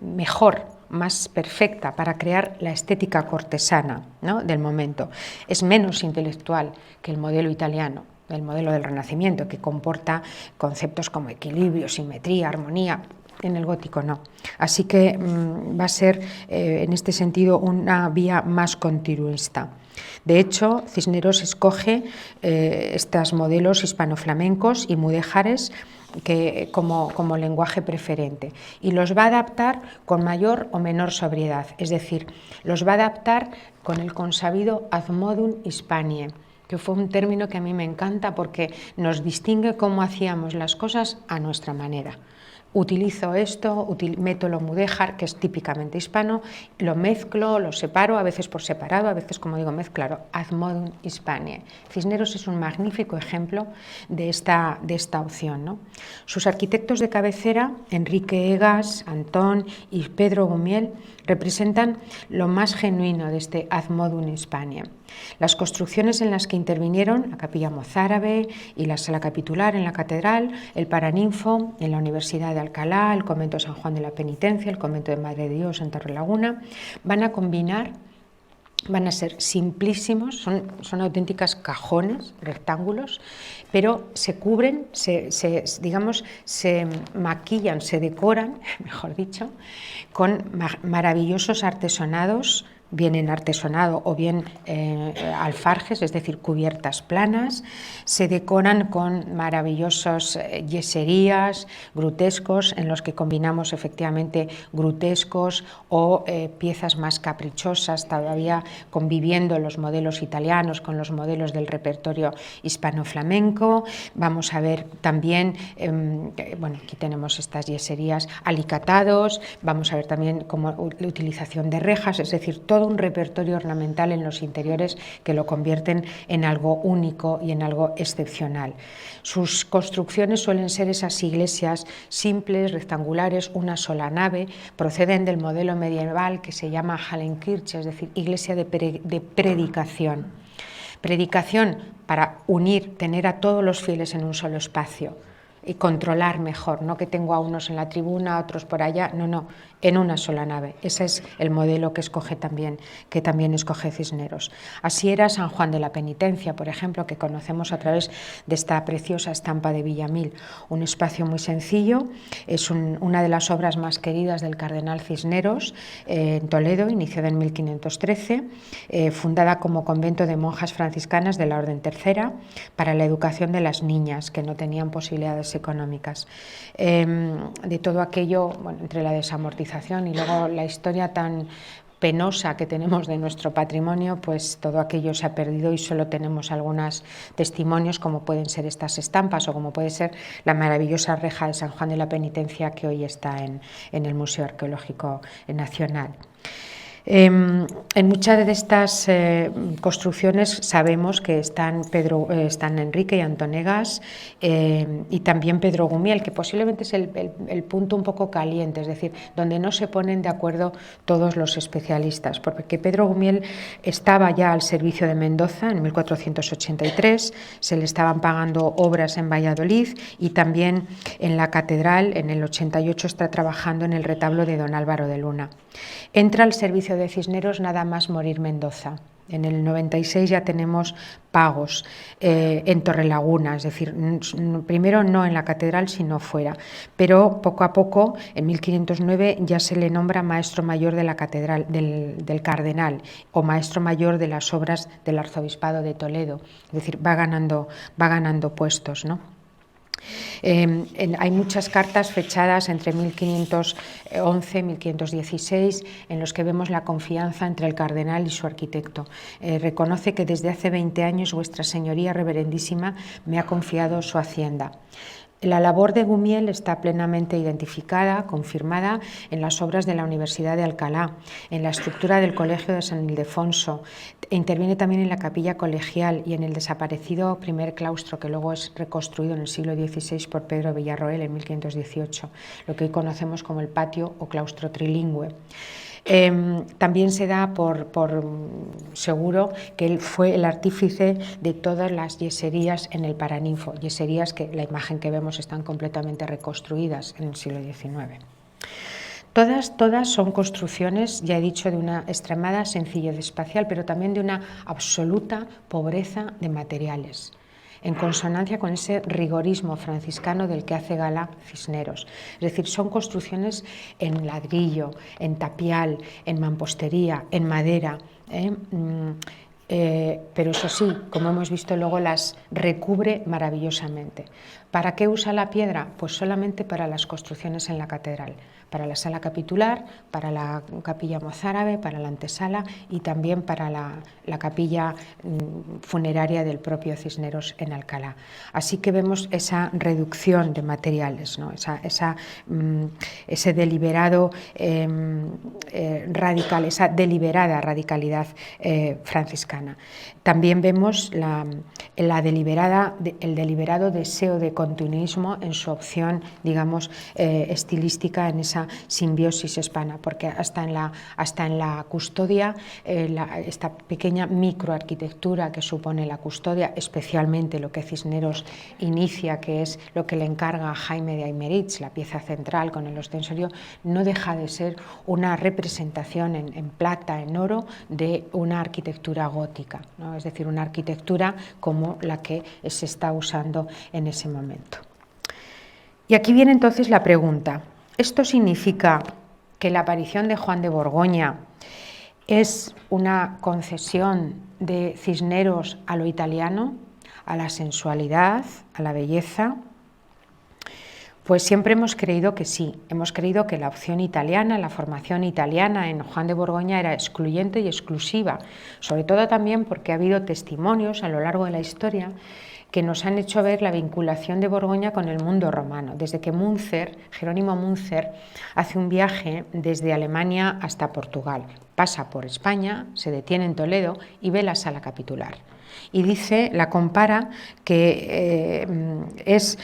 S2: mejor, más perfecta para crear la estética cortesana, ¿no?, del momento. Es menos intelectual que el modelo italiano, el modelo del Renacimiento, que comporta conceptos como equilibrio, simetría, armonía. En el gótico no. Así que va a ser en este sentido una vía más continuista. De hecho, Cisneros escoge estos modelos hispanoflamencos y mudéjares como lenguaje preferente, y los va a adaptar con mayor o menor sobriedad, es decir, los va a adaptar con el consabido ad modum Hispaniae, que fue un término que a mí me encanta porque nos distingue cómo hacíamos las cosas a nuestra manera. Utilizo esto, meto lo mudéjar, que es típicamente hispano, lo mezclo, lo separo, a veces por separado, a veces, como digo, mezclado, ad modum Hispaniae. Cisneros es un magnífico ejemplo de esta opción, ¿no? Sus arquitectos de cabecera, Enrique Egas, Antón y Pedro Gumiel, representan lo más genuino de este ad modum Hispaniae. Las construcciones en las que intervinieron, la capilla mozárabe y la sala capitular en la catedral, el Paraninfo en la Universidad de Alcalá, el convento de San Juan de la Penitencia, el convento de Madre de Dios en Torrelaguna, van a combinar, van a ser simplísimos, son auténticas cajones, rectángulos, pero se cubren, se maquillan, se decoran, mejor dicho, con maravillosos artesonados, bien en artesonado o bien alfarjes, es decir, cubiertas planas. Se decoran con maravillosos yeserías, grutescos, en los que combinamos efectivamente grutescos o piezas más caprichosas, todavía conviviendo los modelos italianos con los modelos del repertorio hispano-flamenco. Vamos a ver también, aquí tenemos estas yeserías, alicatados, vamos a ver también como la utilización de rejas, es decir, todo un repertorio ornamental en los interiores que lo convierten en algo único y en algo excepcional. Sus construcciones suelen ser esas iglesias simples, rectangulares, una sola nave, proceden del modelo medieval que se llama Hallenkirche, es decir, iglesia de predicación. Predicación para unir, tener a todos los fieles en un solo espacio y controlar mejor, no que tengo a unos en la tribuna, a otros por allá, no, en una sola nave. Ese es el modelo que también escoge Cisneros. Así era San Juan de la Penitencia, por ejemplo, que conocemos a través de esta preciosa estampa de Villamil. Un espacio muy sencillo, es una de las obras más queridas del cardenal Cisneros en Toledo, iniciada en 1513, fundada como convento de monjas franciscanas de la Orden Tercera para la educación de las niñas que no tenían posibilidades dificultades económicas. De todo aquello, bueno, entre la desamortización y luego la historia tan penosa que tenemos de nuestro patrimonio, pues todo aquello se ha perdido y solo tenemos algunos testimonios, como pueden ser estas estampas o como puede ser la maravillosa reja de San Juan de la Penitencia que hoy está en el Museo Arqueológico Nacional. En muchas de estas construcciones sabemos que están Enrique y Antón Egas y también Pedro Gumiel, que posiblemente es el punto un poco caliente, es decir, donde no se ponen de acuerdo todos los especialistas, porque Pedro Gumiel estaba ya al servicio de Mendoza en 1483, se le estaban pagando obras en Valladolid y también en la catedral en el 88 está trabajando en el retablo de don Álvaro de Luna. Entra al servicio de Cisneros nada más morir Mendoza. En el 96 ya tenemos pagos en Torrelaguna, es decir, primero no en la catedral sino fuera, pero poco a poco en 1509 ya se le nombra maestro mayor de la catedral del cardenal o maestro mayor de las obras del arzobispado de Toledo, es decir, va ganando puestos, ¿no? Hay muchas cartas fechadas entre 1511 y 1516 en los que vemos la confianza entre el cardenal y su arquitecto. Reconoce que desde hace 20 años Vuestra Señoría Reverendísima me ha confiado su hacienda. La labor de Gumiel está plenamente identificada, confirmada en las obras de la Universidad de Alcalá, en la estructura del Colegio de San Ildefonso, interviene también en la capilla colegial y en el desaparecido primer claustro que luego es reconstruido en el siglo XVI por Pedro Villarroel en 1518, lo que hoy conocemos como el patio o claustro trilingüe. También se da por seguro que él fue el artífice de todas las yeserías en el Paraninfo, yeserías que la imagen que vemos están completamente reconstruidas en el siglo XIX. Todas son construcciones, ya he dicho, de una extremada sencillez espacial, pero también de una absoluta pobreza de materiales, en consonancia con ese rigorismo franciscano del que hace gala Cisneros. Es decir, son construcciones en ladrillo, en tapial, en mampostería, en madera, pero eso sí, como hemos visto luego, las recubre maravillosamente. ¿Para qué usa la piedra? Pues solamente para las construcciones en la catedral, para la sala capitular, para la capilla mozárabe, para la antesala y también para la capilla funeraria del propio Cisneros en Alcalá. Así que vemos esa reducción de materiales, ¿no? Ese deliberado radical, esa deliberada radicalidad franciscana. También vemos el deliberado deseo de continuismo en su opción, digamos, estilística, en esa simbiosis hispana, porque hasta en la custodia, esta pequeña microarquitectura que supone la custodia, especialmente lo que Cisneros inicia, que es lo que le encarga a Jaime de Aymerich, la pieza central con el ostensorio, no deja de ser una representación en plata, en oro, de una arquitectura gótica, ¿no? Es decir, una arquitectura como la que se está usando en ese momento. Y aquí viene entonces la pregunta: ¿esto significa que la aparición de Juan de Borgoña es una concesión de Cisneros a lo italiano, a la sensualidad, a la belleza? Pues siempre hemos creído que sí, hemos creído que la opción italiana, la formación italiana en Juan de Borgoña era excluyente y exclusiva, sobre todo también porque ha habido testimonios a lo largo de la historia que nos han hecho ver la vinculación de Borgoña con el mundo romano, desde que Jerónimo Münzer, hace un viaje desde Alemania hasta Portugal, pasa por España, se detiene en Toledo y ve la sala capitular. Y la compara que es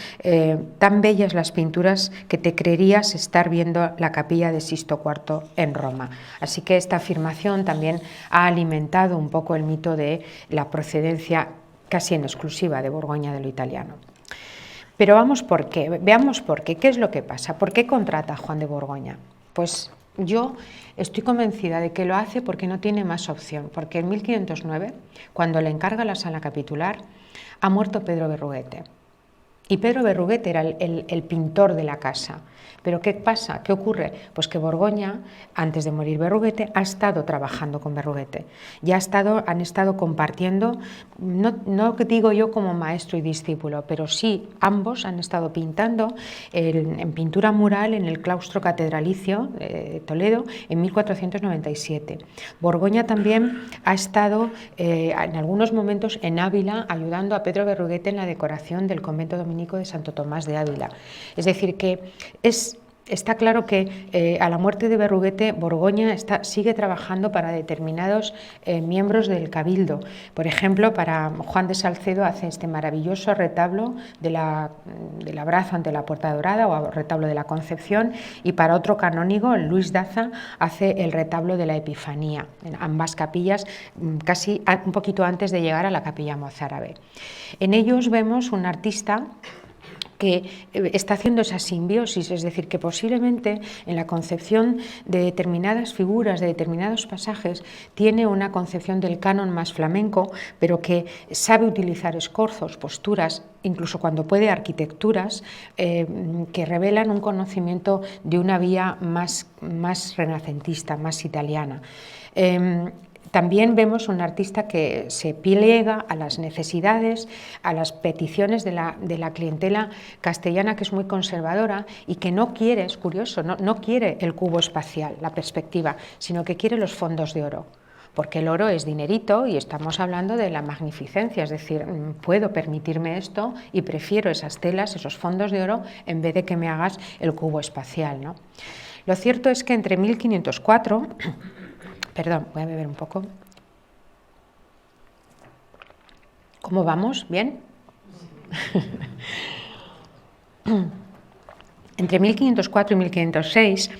S2: tan bellas las pinturas que te creerías estar viendo la capilla de Sisto IV en Roma. Así que esta afirmación también ha alimentado un poco el mito de la procedencia casi en exclusiva de Borgoña de lo italiano. Pero veamos por qué, ¿qué es lo que pasa? ¿Por qué contrata a Juan de Borgoña? Pues yo estoy convencida de que lo hace porque no tiene más opción, porque en 1509, cuando le encarga la sala capitular, ha muerto Pedro Berruguete. Y Pedro Berruguete era el pintor de la casa. Pero ¿qué pasa? ¿Qué ocurre? Pues que Borgoña, antes de morir Berruguete, ha estado trabajando con Berruguete. Ya han estado compartiendo, no digo yo como maestro y discípulo, pero sí ambos han estado pintando en pintura mural en el claustro catedralicio de Toledo en 1497. Borgoña también ha estado en algunos momentos en Ávila ayudando a Pedro Berruguete en la decoración del convento dominico de Santo Tomás de Ávila. Es decir, que está claro que a la muerte de Berruguete, Borgoña sigue trabajando para determinados miembros del Cabildo. Por ejemplo, para Juan de Salcedo hace este maravilloso retablo del abrazo ante la Puerta Dorada, o retablo de la Concepción, y para otro canónigo, Luis Daza, hace el retablo de la Epifanía, en ambas capillas, casi un poquito antes de llegar a la capilla mozárabe. En ellos vemos un artista que está haciendo esa simbiosis, es decir, que posiblemente en la concepción de determinadas figuras, de determinados pasajes, tiene una concepción del canon más flamenco, pero que sabe utilizar escorzos, posturas, incluso cuando puede arquitecturas, que revelan un conocimiento de una vía más renacentista, más italiana. También vemos un artista que se pliega a las necesidades, a las peticiones de la clientela castellana, que es muy conservadora y que no quiere, es curioso, no quiere el cubo espacial, la perspectiva, sino que quiere los fondos de oro. Porque el oro es dinerito y estamos hablando de la magnificencia, es decir, puedo permitirme esto y prefiero esas telas, esos fondos de oro, en vez de que me hagas el cubo espacial, ¿no? Lo cierto es que entre 1504... Perdón, voy a beber un poco. ¿Cómo vamos? ¿Bien? Entre 1504 y 1506,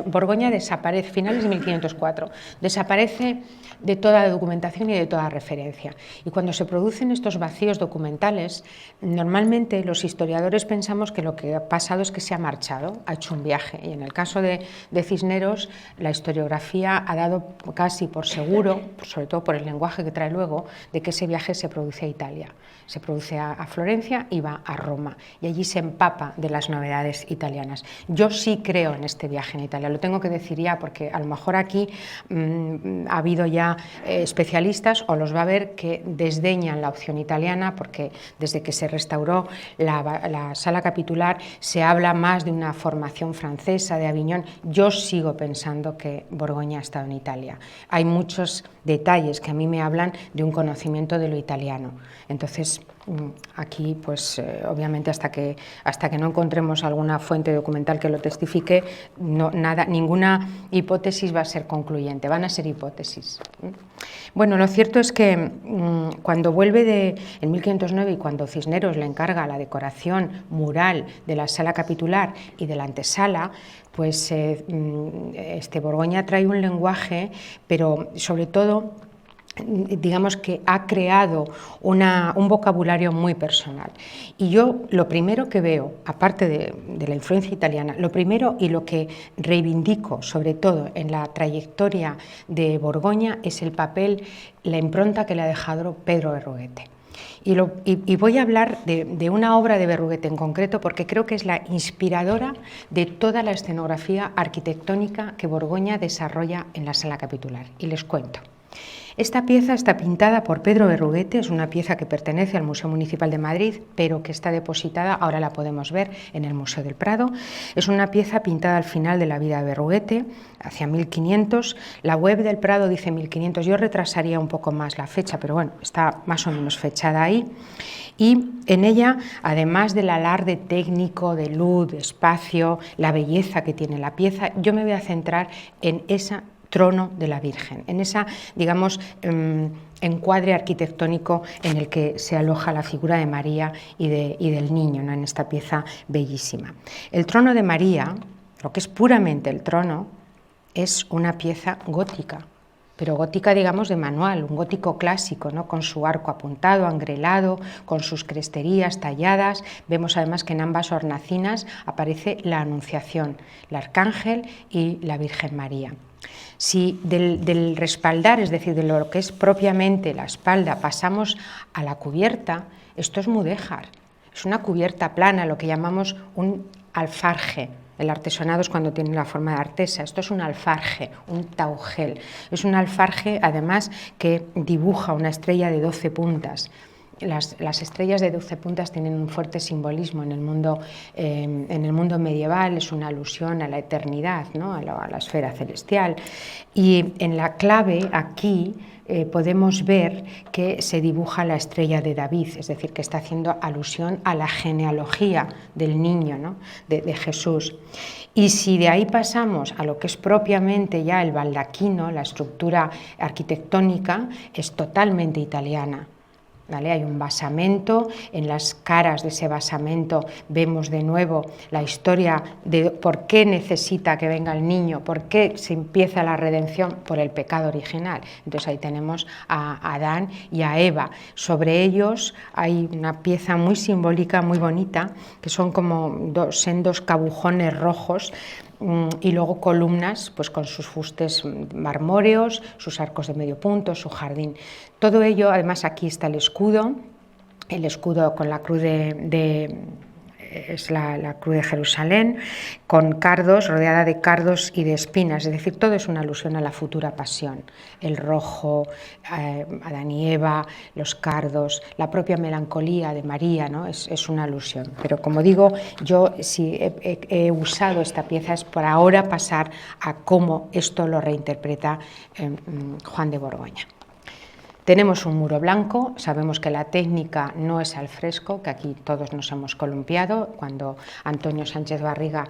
S2: Borgoña desaparece, finales de 1504, desaparece de toda la documentación y de toda referencia. Y cuando se producen estos vacíos documentales, normalmente los historiadores pensamos que lo que ha pasado es que se ha marchado, ha hecho un viaje. Y en el caso de Cisneros, la historiografía ha dado casi por seguro, sobre todo por el lenguaje que trae luego, de que ese viaje se produce a Italia. Se produce a Florencia y va a Roma. Y allí se empapa de las novedades italianas. Yo sí creo en este viaje en Italia, lo tengo que decir ya, porque a lo mejor aquí ha habido ya especialistas, o los va a haber, que desdeñan la opción italiana, porque desde que se restauró la sala capitular se habla más de una formación francesa, de Aviñón. Yo sigo pensando que Borgoña ha estado en Italia. Hay muchos detalles que a mí me hablan de un conocimiento de lo italiano. Entonces, aquí, pues obviamente hasta que no encontremos alguna fuente documental que lo testifique, ninguna hipótesis va a ser concluyente, van a ser hipótesis. Bueno, lo cierto es que cuando vuelve en 1509 y cuando Cisneros le encarga la decoración mural de la sala capitular y de la antesala, pues Borgoña trae un lenguaje, pero sobre todo, digamos que ha creado un vocabulario muy personal. Y yo lo primero que veo, aparte de la influencia italiana, lo primero y lo que reivindico sobre todo en la trayectoria de Borgoña es el papel, la impronta que le ha dejado Pedro Berruguete. Y voy a hablar de una obra de Berruguete en concreto, porque creo que es la inspiradora de toda la escenografía arquitectónica que Borgoña desarrolla en la sala capitular. Y les cuento. Esta pieza está pintada por Pedro Berruguete, es una pieza que pertenece al Museo Municipal de Madrid, pero que está depositada, ahora la podemos ver, en el Museo del Prado. Es una pieza pintada al final de la vida de Berruguete, hacia 1500. La web del Prado dice 1500, yo retrasaría un poco más la fecha, pero bueno, está más o menos fechada ahí. Y en ella, además del alarde técnico, de luz, de espacio, la belleza que tiene la pieza, yo me voy a centrar en esa trono de la Virgen, en esa, digamos, encuadre arquitectónico en el que se aloja la figura de María y del niño, ¿no?, en esta pieza bellísima. El trono de María, lo que es puramente el trono, es una pieza gótica, pero gótica, digamos, de manual, un gótico clásico, ¿no?, con su arco apuntado, angrelado, con sus cresterías talladas. Vemos además que en ambas hornacinas aparece la Anunciación, el Arcángel y la Virgen María. Si del respaldar, es decir, de lo que es propiamente la espalda, pasamos a la cubierta, esto es mudéjar. es una cubierta plana, lo que llamamos un alfarje. El artesonado es cuando tiene la forma de artesa. Esto es un alfarje, un taugel. Es un alfarje, además, que dibuja una estrella de 12 puntas. Las estrellas de 12 puntas tienen un fuerte simbolismo en el mundo medieval, es una alusión a la eternidad, ¿no? a la esfera celestial. Y en la clave, aquí, podemos ver que se dibuja la estrella de David, es decir, que está haciendo alusión a la genealogía del niño, ¿no? de Jesús. Y si de ahí pasamos a lo que es propiamente ya el baldaquino, la estructura arquitectónica, es totalmente italiana. ¿Vale? Hay un basamento, en las caras de ese basamento vemos de nuevo la historia de por qué necesita que venga el niño, por qué se empieza la redención por el pecado original. Entonces ahí tenemos a Adán y a Eva. Sobre ellos hay una pieza muy simbólica, muy bonita, que son como sendos cabujones rojos, y luego columnas pues con sus fustes marmóreos, sus arcos de medio punto, su jardín. Todo ello, además aquí está el escudo con la cruz es la cruz de Jerusalén, con cardos, rodeada de cardos y de espinas, es decir, todo es una alusión a la futura pasión. El rojo, Adán y Eva, los cardos, la propia melancolía de María, ¿no? es una alusión. Pero como digo, yo si he usado esta pieza es para ahora pasar a cómo esto lo reinterpreta Juan de Borgoña. Tenemos un muro blanco, sabemos que la técnica no es al fresco, que aquí todos nos hemos columpiado. Cuando Antonio Sánchez Barriga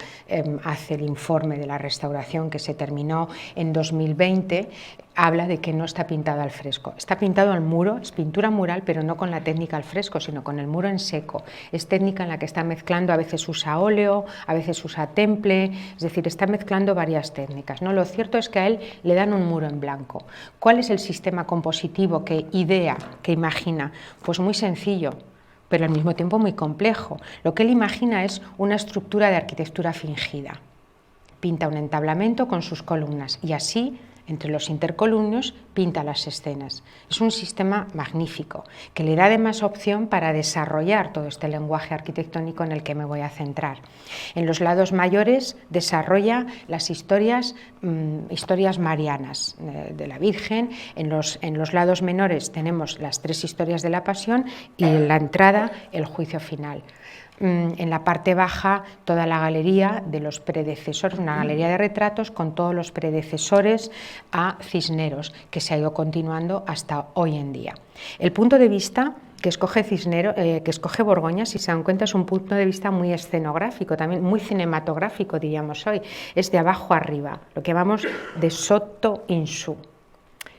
S2: hace el informe de la restauración que se terminó en 2020, habla de que no está pintado al fresco. Está pintado al muro, es pintura mural, pero no con la técnica al fresco, sino con el muro en seco. Es técnica en la que está mezclando, a veces usa óleo, a veces usa temple, es decir, está mezclando varias técnicas, ¿no? Lo cierto es que a él le dan un muro en blanco. ¿Cuál es el sistema compositivo que idea, que imagina? Pues muy sencillo, pero al mismo tiempo muy complejo. Lo que él imagina es una estructura de arquitectura fingida. Pinta un entablamento con sus columnas y así, entre los intercolumnios, pinta las escenas. Es un sistema magnífico que le da además opción para desarrollar todo este lenguaje arquitectónico en el que me voy a centrar. En los lados mayores desarrolla las historias marianas de la Virgen. En los lados menores tenemos las 3 historias de la Pasión y en la entrada el juicio final. En la parte baja toda la galería de los predecesores, una galería de retratos con todos los predecesores a Cisneros, que se ha ido continuando hasta hoy en día. El punto de vista que escoge Borgoña, si se dan cuenta, es un punto de vista muy escenográfico, también muy cinematográfico, diríamos hoy, es de abajo arriba, lo que llamamos de sotto in su.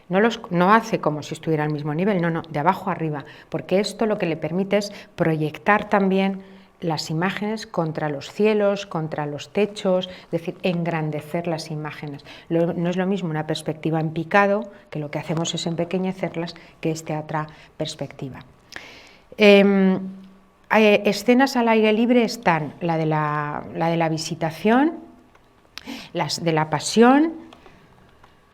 S2: No hace como si estuviera al mismo nivel, no, de abajo arriba, porque esto lo que le permite es proyectar también las imágenes contra los cielos, contra los techos, es decir, engrandecer las imágenes. No es lo mismo una perspectiva en picado, que lo que hacemos es empequeñecerlas, que esta otra perspectiva. Escenas al aire libre están la de la visitación, las de la pasión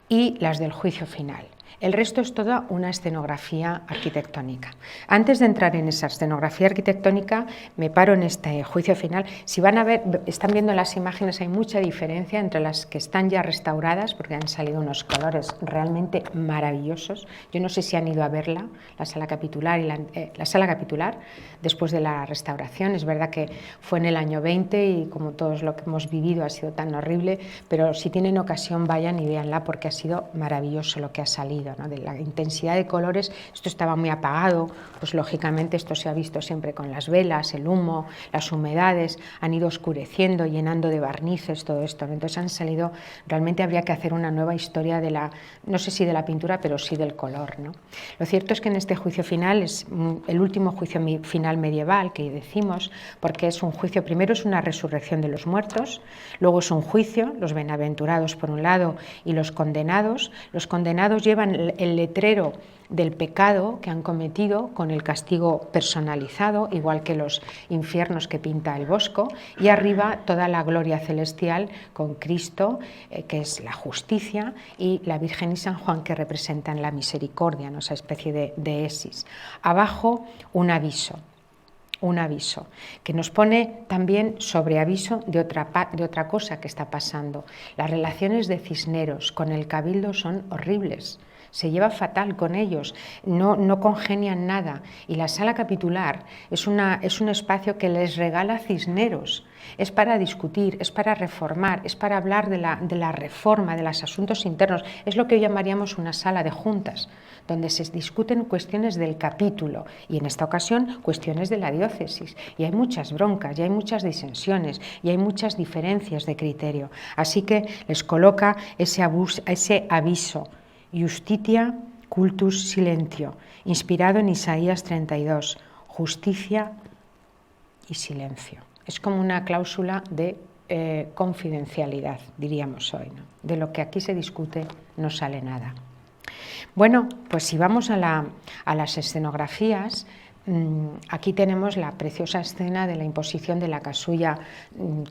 S2: y las del juicio final. El resto es toda una escenografía arquitectónica. Antes de entrar en esa escenografía arquitectónica, me paro en este juicio final. Si van a ver, están viendo las imágenes, hay mucha diferencia entre las que están ya restauradas, porque han salido unos colores realmente maravillosos. Yo no sé si han ido a verla, la sala capitular, después de la restauración. Es verdad que fue en el año 20 y como todos lo que hemos vivido ha sido tan horrible, pero si tienen ocasión vayan y véanla porque ha sido maravilloso lo que ha salido, ¿no? De la intensidad de colores. Esto estaba muy apagado, pues lógicamente esto se ha visto siempre con las velas, el humo, las humedades, han ido oscureciendo, llenando de barnices todo esto, ¿no? Entonces han salido, realmente habría que hacer una nueva historia de no sé si de la pintura, pero sí del color, ¿no? Lo cierto es que en este juicio final es el último juicio final medieval que decimos, porque es un juicio, primero es una resurrección de los muertos, luego es un juicio, los bienaventurados por un lado y los condenados llevan el letrero del pecado que han cometido con el castigo personalizado, igual que los infiernos que pinta el Bosco, y arriba toda la gloria celestial con Cristo, que es la justicia, y la Virgen y San Juan, que representan la misericordia, ¿no? Esa especie de esis. Abajo un aviso. un aviso, que nos pone también sobre aviso de otra cosa que está pasando. Las relaciones de Cisneros con el Cabildo son horribles, se lleva fatal con ellos, no congenian nada, y la sala capitular es un espacio que les regala Cisneros. Es para discutir, es para reformar, es para hablar de la reforma, de los asuntos internos. Es lo que hoy llamaríamos una sala de juntas, donde se discuten cuestiones del capítulo y en esta ocasión cuestiones de la diócesis. Y hay muchas broncas, y hay muchas disensiones, y hay muchas diferencias de criterio. Así que les coloca ese aviso, Justitia cultus silentio, inspirado en Isaías 32, justicia y silencio. Es como una cláusula de confidencialidad, diríamos hoy, ¿no? De lo que aquí se discute no sale nada. Bueno, pues si vamos a las escenografías, aquí tenemos la preciosa escena de la imposición de la casulla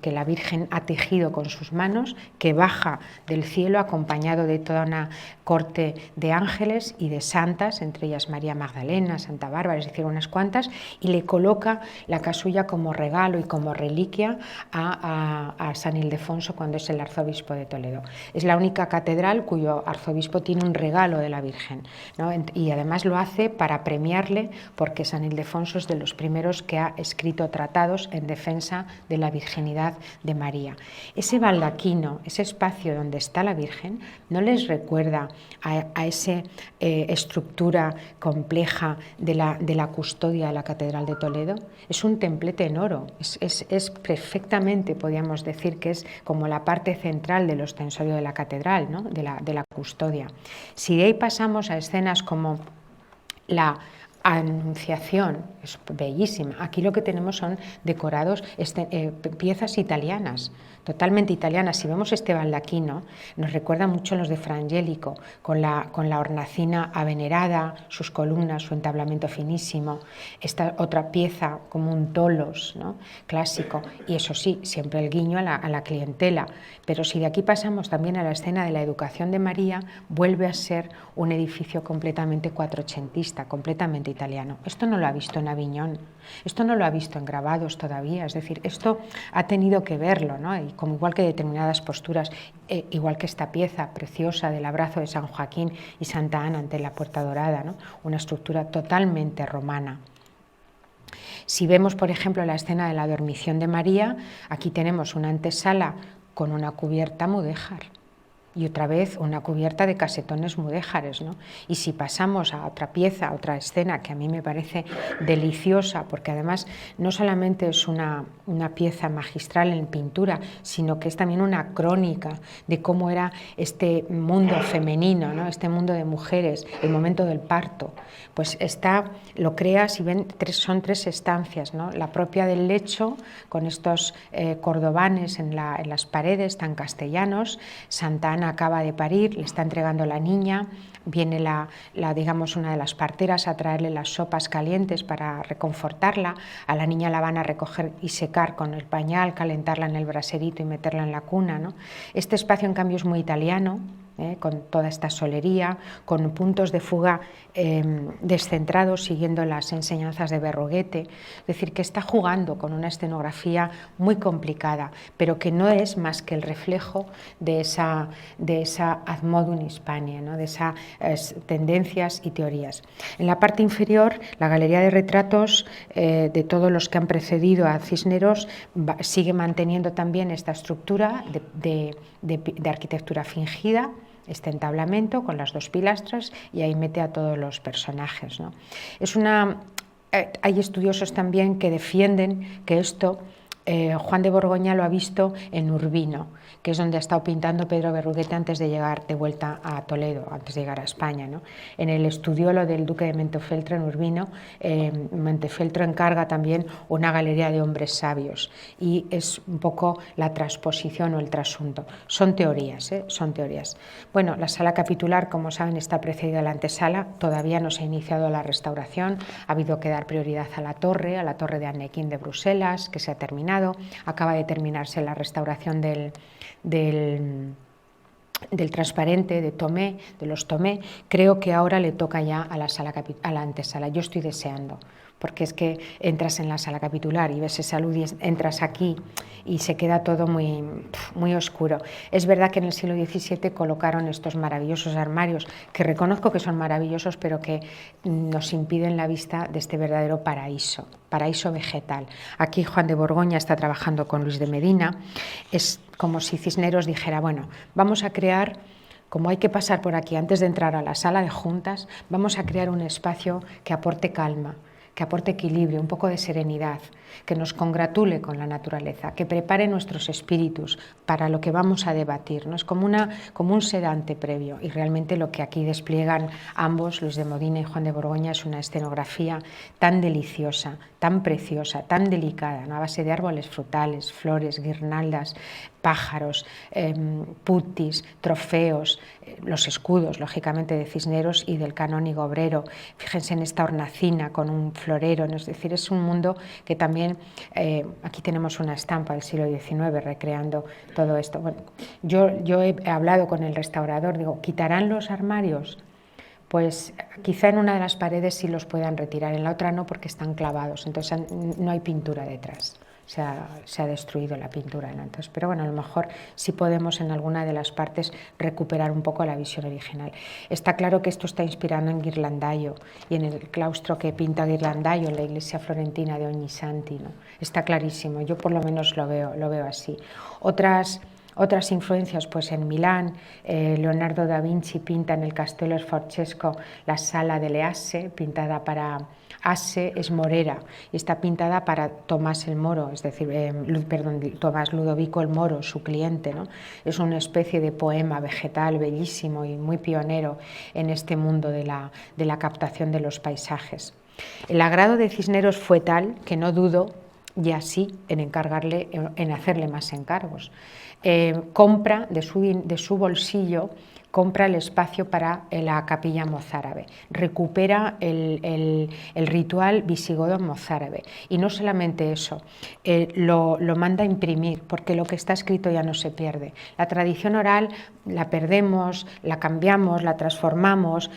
S2: que la Virgen ha tejido con sus manos, que baja del cielo acompañado de toda una corte de ángeles y de santas, entre ellas María Magdalena, Santa Bárbara, es decir, unas cuantas, y le coloca la casulla como regalo y como reliquia a San Ildefonso cuando es el arzobispo de Toledo. Es la única catedral cuyo arzobispo tiene un regalo de la Virgen, ¿no? Y además lo hace para premiarle porque San Ildefonso es de los primeros que ha escrito tratados en defensa de la virginidad de María. Ese baldaquino, ese espacio donde está la Virgen, ¿no les recuerda a esa estructura compleja de la custodia de la Catedral de Toledo? Es un templete en oro, es perfectamente, podríamos decir, que es como la parte central del ostensorio de la catedral, ¿no? de la custodia. Si de ahí pasamos a escenas como la Anunciación, es bellísima. Aquí lo que tenemos son decorados, piezas italianas, totalmente italianas. Si vemos este baldaquino, nos recuerda mucho a los de Fra Angelico, con la hornacina avenerada, sus columnas, su entablamento finísimo. Esta otra pieza como un tolos, ¿no? Clásico, y eso sí, siempre el guiño a la clientela. Pero si de aquí pasamos también a la escena de la educación de María, vuelve a ser un edificio completamente cuatrocentista, completamente italiano. Esto no lo ha visto en Aviñón, esto no lo ha visto en grabados todavía, es decir, esto ha tenido que verlo, ¿no? Y como igual que determinadas posturas, igual que esta pieza preciosa del abrazo de San Joaquín y Santa Ana ante la Puerta Dorada, ¿no? Una estructura totalmente romana. Si vemos, por ejemplo, la escena de la dormición de María, aquí tenemos una antesala con una cubierta mudéjar. Y otra vez una cubierta de casetones mudéjares, ¿no? Y si pasamos a otra pieza, a otra escena que a mí me parece deliciosa, porque además no solamente es una pieza magistral en pintura, sino que es también una crónica de cómo era este mundo femenino, ¿no? Este mundo de mujeres, el momento del parto. Pues lo crea, si ven, son tres estancias, ¿no? La propia del lecho, con estos cordobanes en las paredes tan castellanos. Santa Ana acaba de parir, le está entregando la niña, viene digamos, una de las parteras a traerle las sopas calientes para reconfortarla, a la niña la van a recoger y secar con el pañal, calentarla en el braserito y meterla en la cuna, ¿no? Este espacio, en cambio, es muy italiano, con toda esta solería, con puntos de fuga descentrados siguiendo las enseñanzas de Berruguete, es decir, que está jugando con una escenografía muy complicada, pero que no es más que el reflejo de esa ad modum Hispania, ¿no? De esas tendencias y teorías. En la parte inferior, la galería de retratos de todos los que han precedido a Cisneros sigue manteniendo también esta estructura de arquitectura fingida, este entablamento con las dos pilastras, y ahí mete a todos los personajes, ¿no? Hay estudiosos también que defienden que esto Juan de Borgoña lo ha visto en Urbino, que es donde ha estado pintando Pedro Berruguete antes de llegar de vuelta a Toledo, antes de llegar a España, ¿no? En el estudiolo del duque de Montefeltro en Urbino, Montefeltro encarga también una galería de hombres sabios, y es un poco la transposición o el trasunto. Son teorías, son teorías. Bueno, la sala capitular, como saben, está precedida de la antesala, todavía no se ha iniciado la restauración, ha habido que dar prioridad a la torre de Arnequín de Bruselas, que se ha terminado. Acaba de terminarse la restauración del transparente de los Tomé. Creo que ahora le toca ya a la antesala. Yo estoy deseando, porque es que entras en la sala capitular y ves esa luz y entras aquí y se queda todo muy, muy oscuro. Es verdad que en el siglo XVII colocaron estos maravillosos armarios, que reconozco que son maravillosos, pero que nos impiden la vista de este verdadero paraíso vegetal. Aquí Juan de Borgoña está trabajando con Luis de Medina. Es como si Cisneros dijera, bueno, vamos a crear, como hay que pasar por aquí antes de entrar a la sala de juntas, vamos a crear un espacio que aporte calma, que aporte equilibrio, un poco de serenidad, que nos congratule con la naturaleza, que prepare nuestros espíritus para lo que vamos a debatir, ¿no? Es como un sedante previo, y realmente lo que aquí despliegan ambos, Luis de Medina y Juan de Borgoña, es una escenografía tan deliciosa, tan preciosa, tan delicada, ¿no? A base de árboles frutales, flores, guirnaldas, pájaros, putis, trofeos, los escudos, lógicamente, de Cisneros y del canónigo obrero. Fíjense en esta hornacina con un florero, ¿no? Es decir, es un mundo que también, aquí tenemos una estampa del siglo XIX recreando todo esto. Bueno, yo he hablado con el restaurador, digo, ¿quitarán los armarios? Pues quizá en una de las paredes sí los puedan retirar, en la otra no, porque están clavados, entonces no hay pintura detrás. Se ha destruido la pintura, ¿no? Entonces, pero bueno, a lo mejor sí podemos en alguna de las partes recuperar un poco la visión original. Está claro que esto está inspirado en Ghirlandaio y en el claustro que pinta Ghirlandaio en la iglesia florentina de Ognissanti, ¿no? Está clarísimo, yo por lo menos lo veo así. Otras influencias, pues en Milán, Leonardo da Vinci pinta en el Castello Sforzesco la Sala delle Asse, pintada para Asse es Morera, y está pintada para Tomás el Moro, es decir, Tomás Ludovico el Moro, su cliente, ¿no? Es una especie de poema vegetal bellísimo y muy pionero en este mundo de la captación de los paisajes. El agrado de Cisneros fue tal que no dudo ya sí en hacerle más encargos. Compra de su bolsillo, compra el espacio para la capilla mozárabe, recupera el ritual visigodo mozárabe, y no solamente eso, lo manda a imprimir, porque lo que está escrito ya no se pierde. La tradición oral la perdemos, la cambiamos, la transformamos,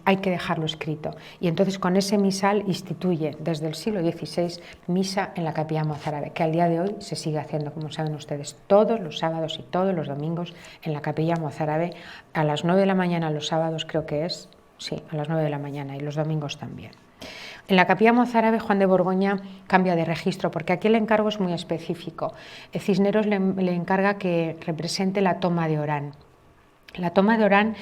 S2: hay que dejarlo escrito, y entonces con ese misal instituye desde el siglo XVI misa en la capilla mozárabe, que al día de hoy se sigue haciendo, como saben ustedes, todos los sábados y todos los domingos en la capilla mozárabe, a las 9 de la mañana los sábados, creo que es, sí, a las 9 de la mañana, y los domingos también. En la capilla mozárabe Juan de Borgoña cambia de registro, porque aquí el encargo es muy específico. Cisneros le encarga que represente la toma de Orán. La toma de Orán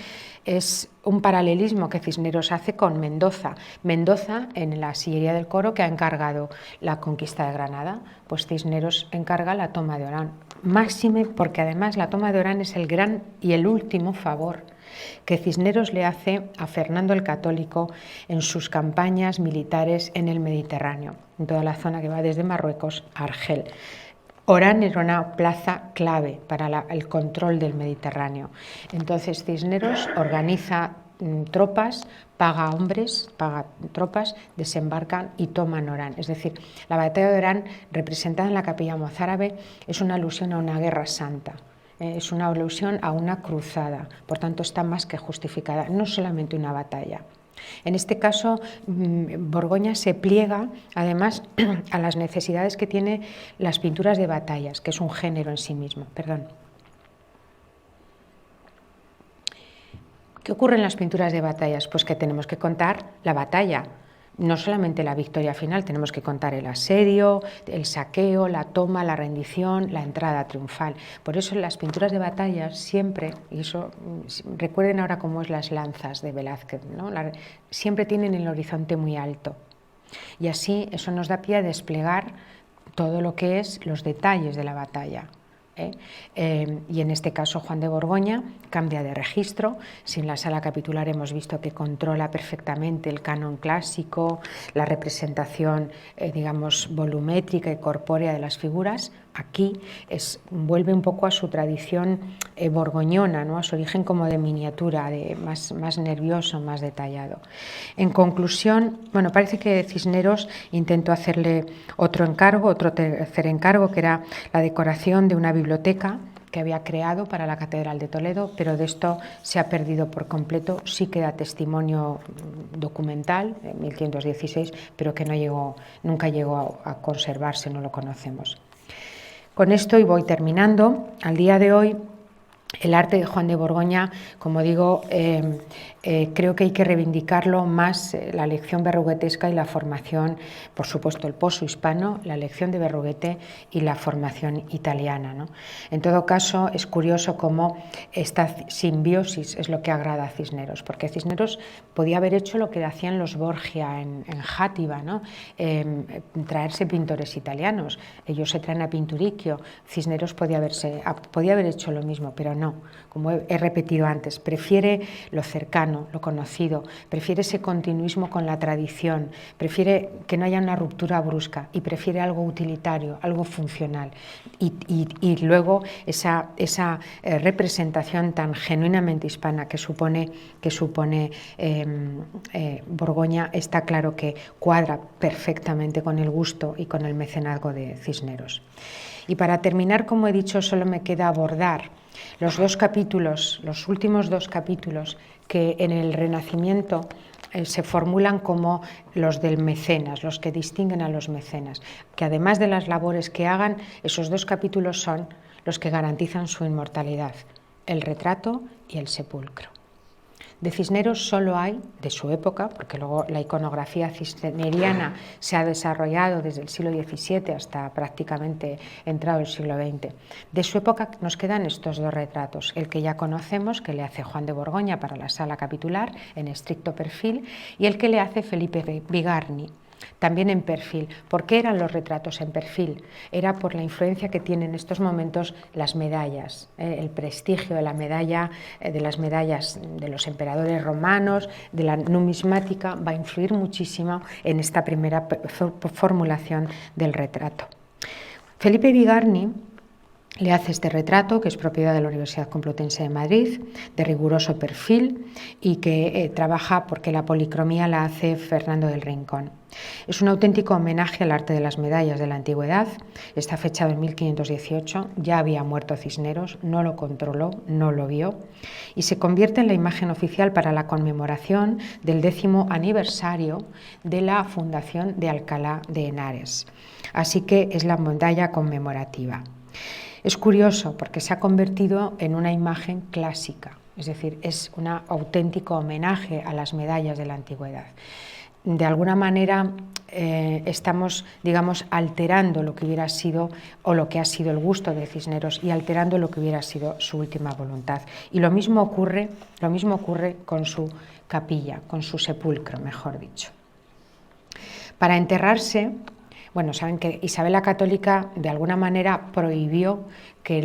S2: es un paralelismo que Cisneros hace con Mendoza. Mendoza, en la sillería del coro, que ha encargado la conquista de Granada, pues Cisneros encarga la toma de Orán. Máxime porque además la toma de Orán es el gran y el último favor que Cisneros le hace a Fernando el Católico en sus campañas militares en el Mediterráneo, en toda la zona que va desde Marruecos a Argel. Orán era una plaza clave para el control del Mediterráneo. Entonces Cisneros organiza tropas, paga hombres, paga tropas, desembarcan y toman Orán. Es decir, la batalla de Orán, representada en la capilla mozárabe, es una alusión a una guerra santa. Es una alusión a una cruzada, por tanto está más que justificada, no solamente una batalla. En este caso, Borgoña se pliega además a las necesidades que tienen las pinturas de batallas, que es un género en sí mismo. ¿Qué ocurre en las pinturas de batallas? Pues que tenemos que contar la batalla. No solamente la victoria final, tenemos que contar el asedio, el saqueo, la toma, la rendición, la entrada triunfal. Por eso en las pinturas de batallas siempre, y eso recuerden ahora cómo es las lanzas de Velázquez, ¿no? Siempre tienen el horizonte muy alto. Y así eso nos da pie a desplegar todo lo que es los detalles de la batalla. Y en este caso Juan de Borgoña cambia de registro. Si en la sala capitular hemos visto que controla perfectamente el canon clásico, la representación digamos volumétrica y corpórea de las figuras, aquí vuelve un poco a su tradición borgoñona, ¿no? A su origen como de miniatura, más nervioso, más detallado. En conclusión, bueno, parece que Cisneros intentó hacerle otro tercer encargo, que era la decoración de una biblioteca que había creado para la Catedral de Toledo, pero de esto se ha perdido por completo. Sí queda testimonio documental, en 1516, pero que nunca llegó a conservarse, no lo conocemos. Con esto, y voy terminando, al día de hoy, el arte de Juan de Borgoña, como digo, creo que hay que reivindicarlo más, la lección berruguetesca y la formación, por supuesto el pozo hispano, la lección de Berruguete y la formación italiana, ¿no? En todo caso, es curioso cómo esta simbiosis es lo que agrada a Cisneros, porque Cisneros podía haber hecho lo que hacían los Borgia en Játiva, ¿no? Traerse pintores italianos. Ellos se traen a Pinturicchio. Cisneros podía haber hecho lo mismo, pero no, como he repetido antes, prefiere lo cercano, lo conocido, prefiere ese continuismo con la tradición, prefiere que no haya una ruptura brusca y prefiere algo utilitario, algo funcional. Y luego esa representación tan genuinamente hispana que supone Borgoña, está claro que cuadra perfectamente con el gusto y con el mecenazgo de Cisneros. Y para terminar, como he dicho, solo me queda abordar los últimos dos capítulos que en el Renacimiento se formulan como los del mecenas, los que distinguen a los mecenas, que además de las labores que hagan, esos dos capítulos son los que garantizan su inmortalidad, el retrato y el sepulcro. De Cisneros solo hay, de su época, porque luego la iconografía cisneriana se ha desarrollado desde el siglo XVII hasta prácticamente entrado el siglo XX. De su época nos quedan estos dos retratos, el que ya conocemos, que le hace Juan de Borgoña para la sala capitular, en estricto perfil, y el que le hace Felipe Bigarni, también en perfil. ¿Por qué eran los retratos en perfil? Era por la influencia que tienen en estos momentos las medallas, el prestigio de la medalla, de las medallas de los emperadores romanos, de la numismática, va a influir muchísimo en esta primera formulación del retrato. Felipe Bigarni le hace este retrato, que es propiedad de la Universidad Complutense de Madrid, de riguroso perfil, y que trabaja porque la policromía la hace Fernando del Rincón. Es un auténtico homenaje al arte de las medallas de la antigüedad. Está fechado en 1518, ya había muerto Cisneros, no lo controló, no lo vio, y se convierte en la imagen oficial para la conmemoración del 10º aniversario de la fundación de Alcalá de Henares. Así que es la medalla conmemorativa. Es curioso porque se ha convertido en una imagen clásica, es decir, es un auténtico homenaje a las medallas de la antigüedad. De alguna manera estamos, digamos, alterando lo que hubiera sido o lo que ha sido el gusto de Cisneros y alterando lo que hubiera sido su última voluntad. Y lo mismo ocurre con su capilla, con su sepulcro, mejor dicho. Para enterrarse, bueno, saben que Isabel la Católica de alguna manera prohibió que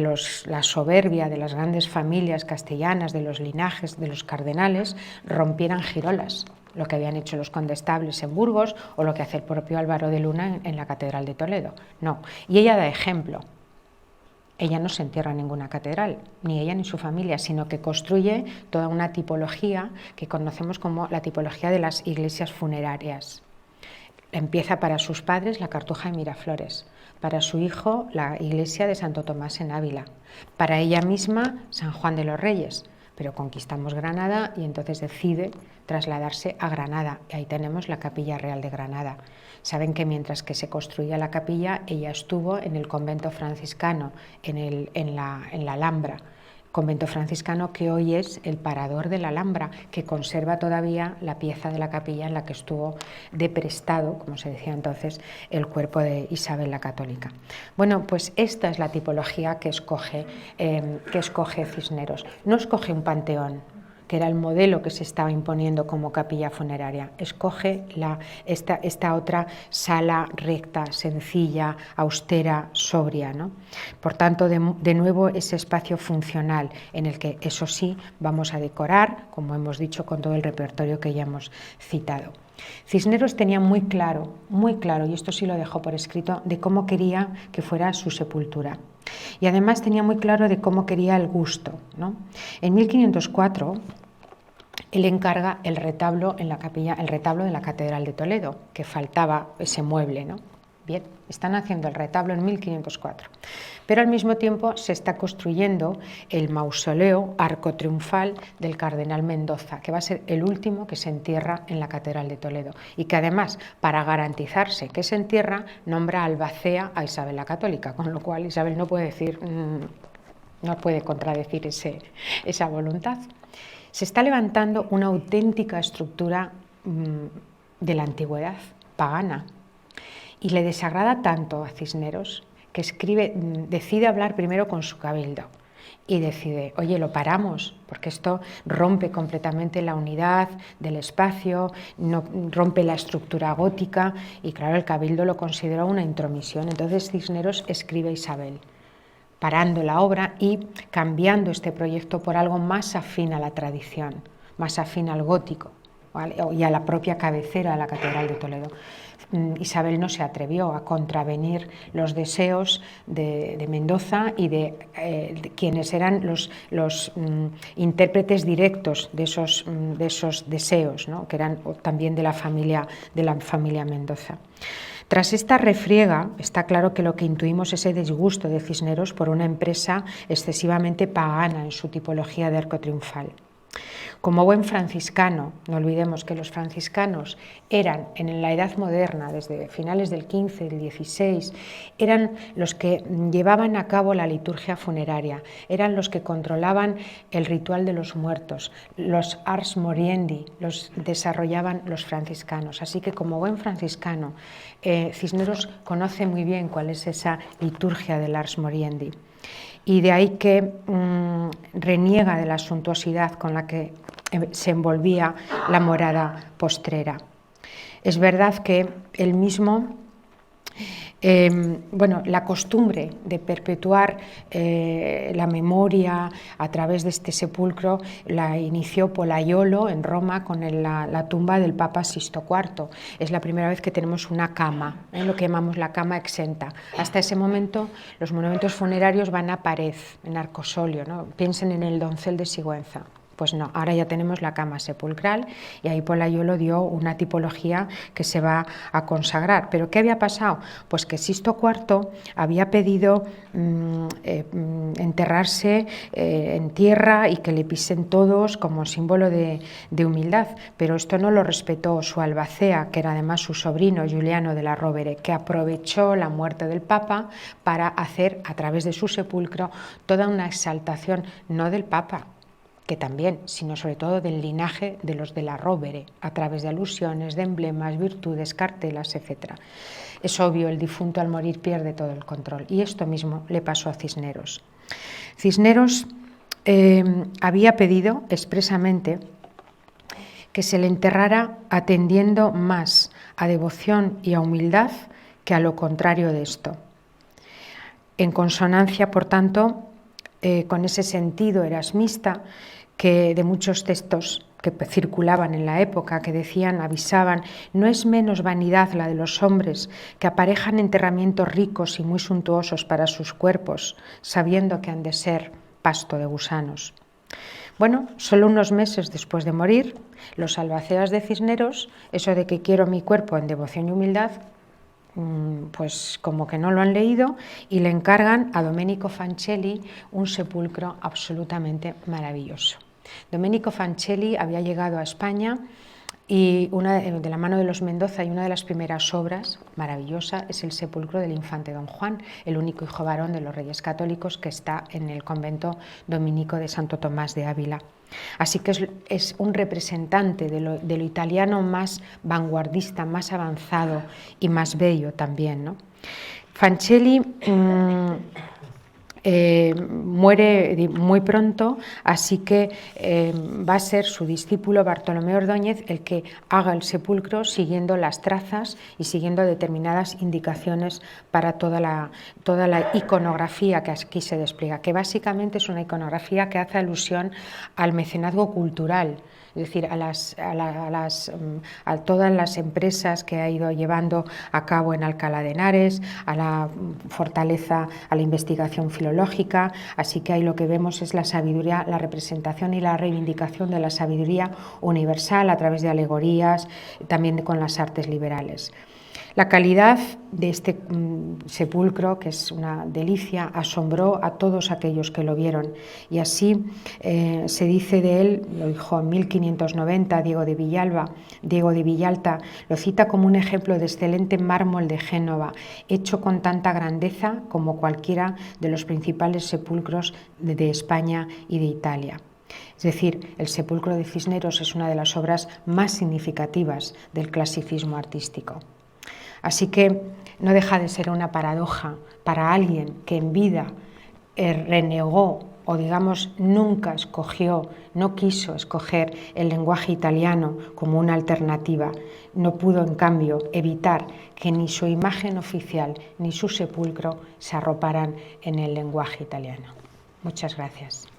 S2: la soberbia de las grandes familias castellanas, de los linajes, de los cardenales, rompieran girolas, lo que habían hecho los condestables en Burgos o lo que hace el propio Álvaro de Luna en la Catedral de Toledo. No, y ella da ejemplo. Ella no se entierra en ninguna catedral, ni ella ni su familia, sino que construye toda una tipología que conocemos como la tipología de las iglesias funerarias. Empieza para sus padres la Cartuja de Miraflores, para su hijo la iglesia de Santo Tomás en Ávila, para ella misma San Juan de los Reyes, pero conquistamos Granada y entonces decide trasladarse a Granada, y ahí tenemos la Capilla Real de Granada. Saben que mientras que se construía la capilla, ella estuvo en el convento franciscano, en la Alhambra, convento franciscano que hoy es el Parador de la Alhambra, que conserva todavía la pieza de la capilla en la que estuvo de prestado, como se decía entonces, el cuerpo de Isabel la Católica. Bueno, pues esta es la tipología que escoge Cisneros. No escoge un panteón, que era el modelo que se estaba imponiendo como capilla funeraria. Escoge esta otra sala recta, sencilla, austera, sobria, ¿no? Por tanto, de nuevo, ese espacio funcional en el que, eso sí, vamos a decorar, como hemos dicho, con todo el repertorio que ya hemos citado. Cisneros tenía muy claro, y esto sí lo dejó por escrito, de cómo quería que fuera su sepultura. Y además tenía muy claro de cómo quería el gusto, ¿no? En 1504 él encarga el retablo en la capilla, el retablo de la Catedral de Toledo, que faltaba ese mueble, ¿no? Bien, están haciendo el retablo en 1504, pero al mismo tiempo se está construyendo el mausoleo arco triunfal del cardenal Mendoza, que va a ser el último que se entierra en la Catedral de Toledo, y que además, para garantizarse que se entierra, nombra albacea a Isabel la Católica, con lo cual Isabel no puede decir, no puede contradecir esa voluntad. Se está levantando una auténtica estructura de la antigüedad pagana, y le desagrada tanto a Cisneros que decide hablar primero con su cabildo y decide, oye, lo paramos, porque esto rompe completamente la unidad del espacio, no, rompe la estructura gótica, y claro, el cabildo lo consideró una intromisión. Entonces Cisneros escribe a Isabel, parando la obra y cambiando este proyecto por algo más afín a la tradición, más afín al gótico, ¿vale? Y a la propia cabecera de la Catedral de Toledo. Isabel no se atrevió a contravenir los deseos de Mendoza y de quienes eran los intérpretes directos de esos deseos, ¿no? Que eran también de la familia Mendoza. Tras esta refriega, está claro que lo que intuimos es el disgusto de Cisneros por una empresa excesivamente pagana en su tipología de arco triunfal. Como buen franciscano, no olvidemos que los franciscanos eran en la Edad Moderna, desde finales del XV, del XVI, eran los que llevaban a cabo la liturgia funeraria, eran los que controlaban el ritual de los muertos, los ars moriendi los desarrollaban los franciscanos. Así que como buen franciscano, Cisneros conoce muy bien cuál es esa liturgia del ars moriendi. Y de ahí que reniega de la suntuosidad con la que se envolvía la morada postrera. Es verdad que él mismo, la costumbre de perpetuar la memoria a través de este sepulcro la inició Pollaiolo en Roma con la tumba del Papa Sisto IV. Es la primera vez que tenemos una cama, lo que llamamos la cama exenta. Hasta ese momento los monumentos funerarios van a pared, en arcosolio, ¿no? Piensen en el doncel de Sigüenza. Pues no, ahora ya tenemos la cama sepulcral y ahí Pollaiolo dio una tipología que se va a consagrar. ¿Pero qué había pasado? Pues que Sisto IV había pedido enterrarse en tierra y que le pisen todos como símbolo de humildad, pero esto no lo respetó su albacea, que era además su sobrino Giuliano de la Rovere, que aprovechó la muerte del Papa para hacer a través de su sepulcro toda una exaltación, no del Papa, que también, sino sobre todo del linaje de los de la Rovere, a través de alusiones, de emblemas, virtudes, cartelas, etc. Es obvio, el difunto al morir pierde todo el control, y esto mismo le pasó a Cisneros. Cisneros había pedido expresamente que se le enterrara atendiendo más a devoción y a humildad que a lo contrario de esto. En consonancia, por tanto, con ese sentido erasmista que de muchos textos que circulaban en la época, que decían, avisaban, no es menos vanidad la de los hombres que aparejan enterramientos ricos y muy suntuosos para sus cuerpos, sabiendo que han de ser pasto de gusanos. Bueno, solo unos meses después de morir, los albaceas de Cisneros, eso de que quiero mi cuerpo en devoción y humildad, pues como que no lo han leído, y le encargan a Domenico Fancelli un sepulcro absolutamente maravilloso. Domenico Fancelli había llegado a España y de la mano de los Mendoza, y una de las primeras obras maravillosa es el sepulcro del infante Don Juan, el único hijo varón de los Reyes Católicos que está en el convento dominico de Santo Tomás de Ávila. Así que es un representante de lo italiano más vanguardista, más avanzado y más bello también, ¿no? Fancelli muere muy pronto, así que va a ser su discípulo Bartolomé Ordóñez el que haga el sepulcro siguiendo las trazas y siguiendo determinadas indicaciones para toda la iconografía que aquí se despliega, que básicamente es una iconografía que hace alusión al mecenazgo cultural, es decir, a todas las empresas que ha ido llevando a cabo en Alcalá de Henares, a la fortaleza, a la investigación filológica. Así que ahí lo que vemos es la sabiduría, la representación y la reivindicación de la sabiduría universal a través de alegorías, también con las artes liberales. La calidad de este sepulcro, que es una delicia, asombró a todos aquellos que lo vieron, y así se dice de él, lo dijo en 1590 Diego de Villalta, lo cita como un ejemplo de excelente mármol de Génova, hecho con tanta grandeza como cualquiera de los principales sepulcros de España y de Italia. Es decir, el sepulcro de Cisneros es una de las obras más significativas del clasicismo artístico. Así que no deja de ser una paradoja para alguien que en vida renegó o digamos nunca no quiso escoger el lenguaje italiano como una alternativa, no pudo en cambio evitar que ni su imagen oficial ni su sepulcro se arroparan en el lenguaje italiano. Muchas gracias.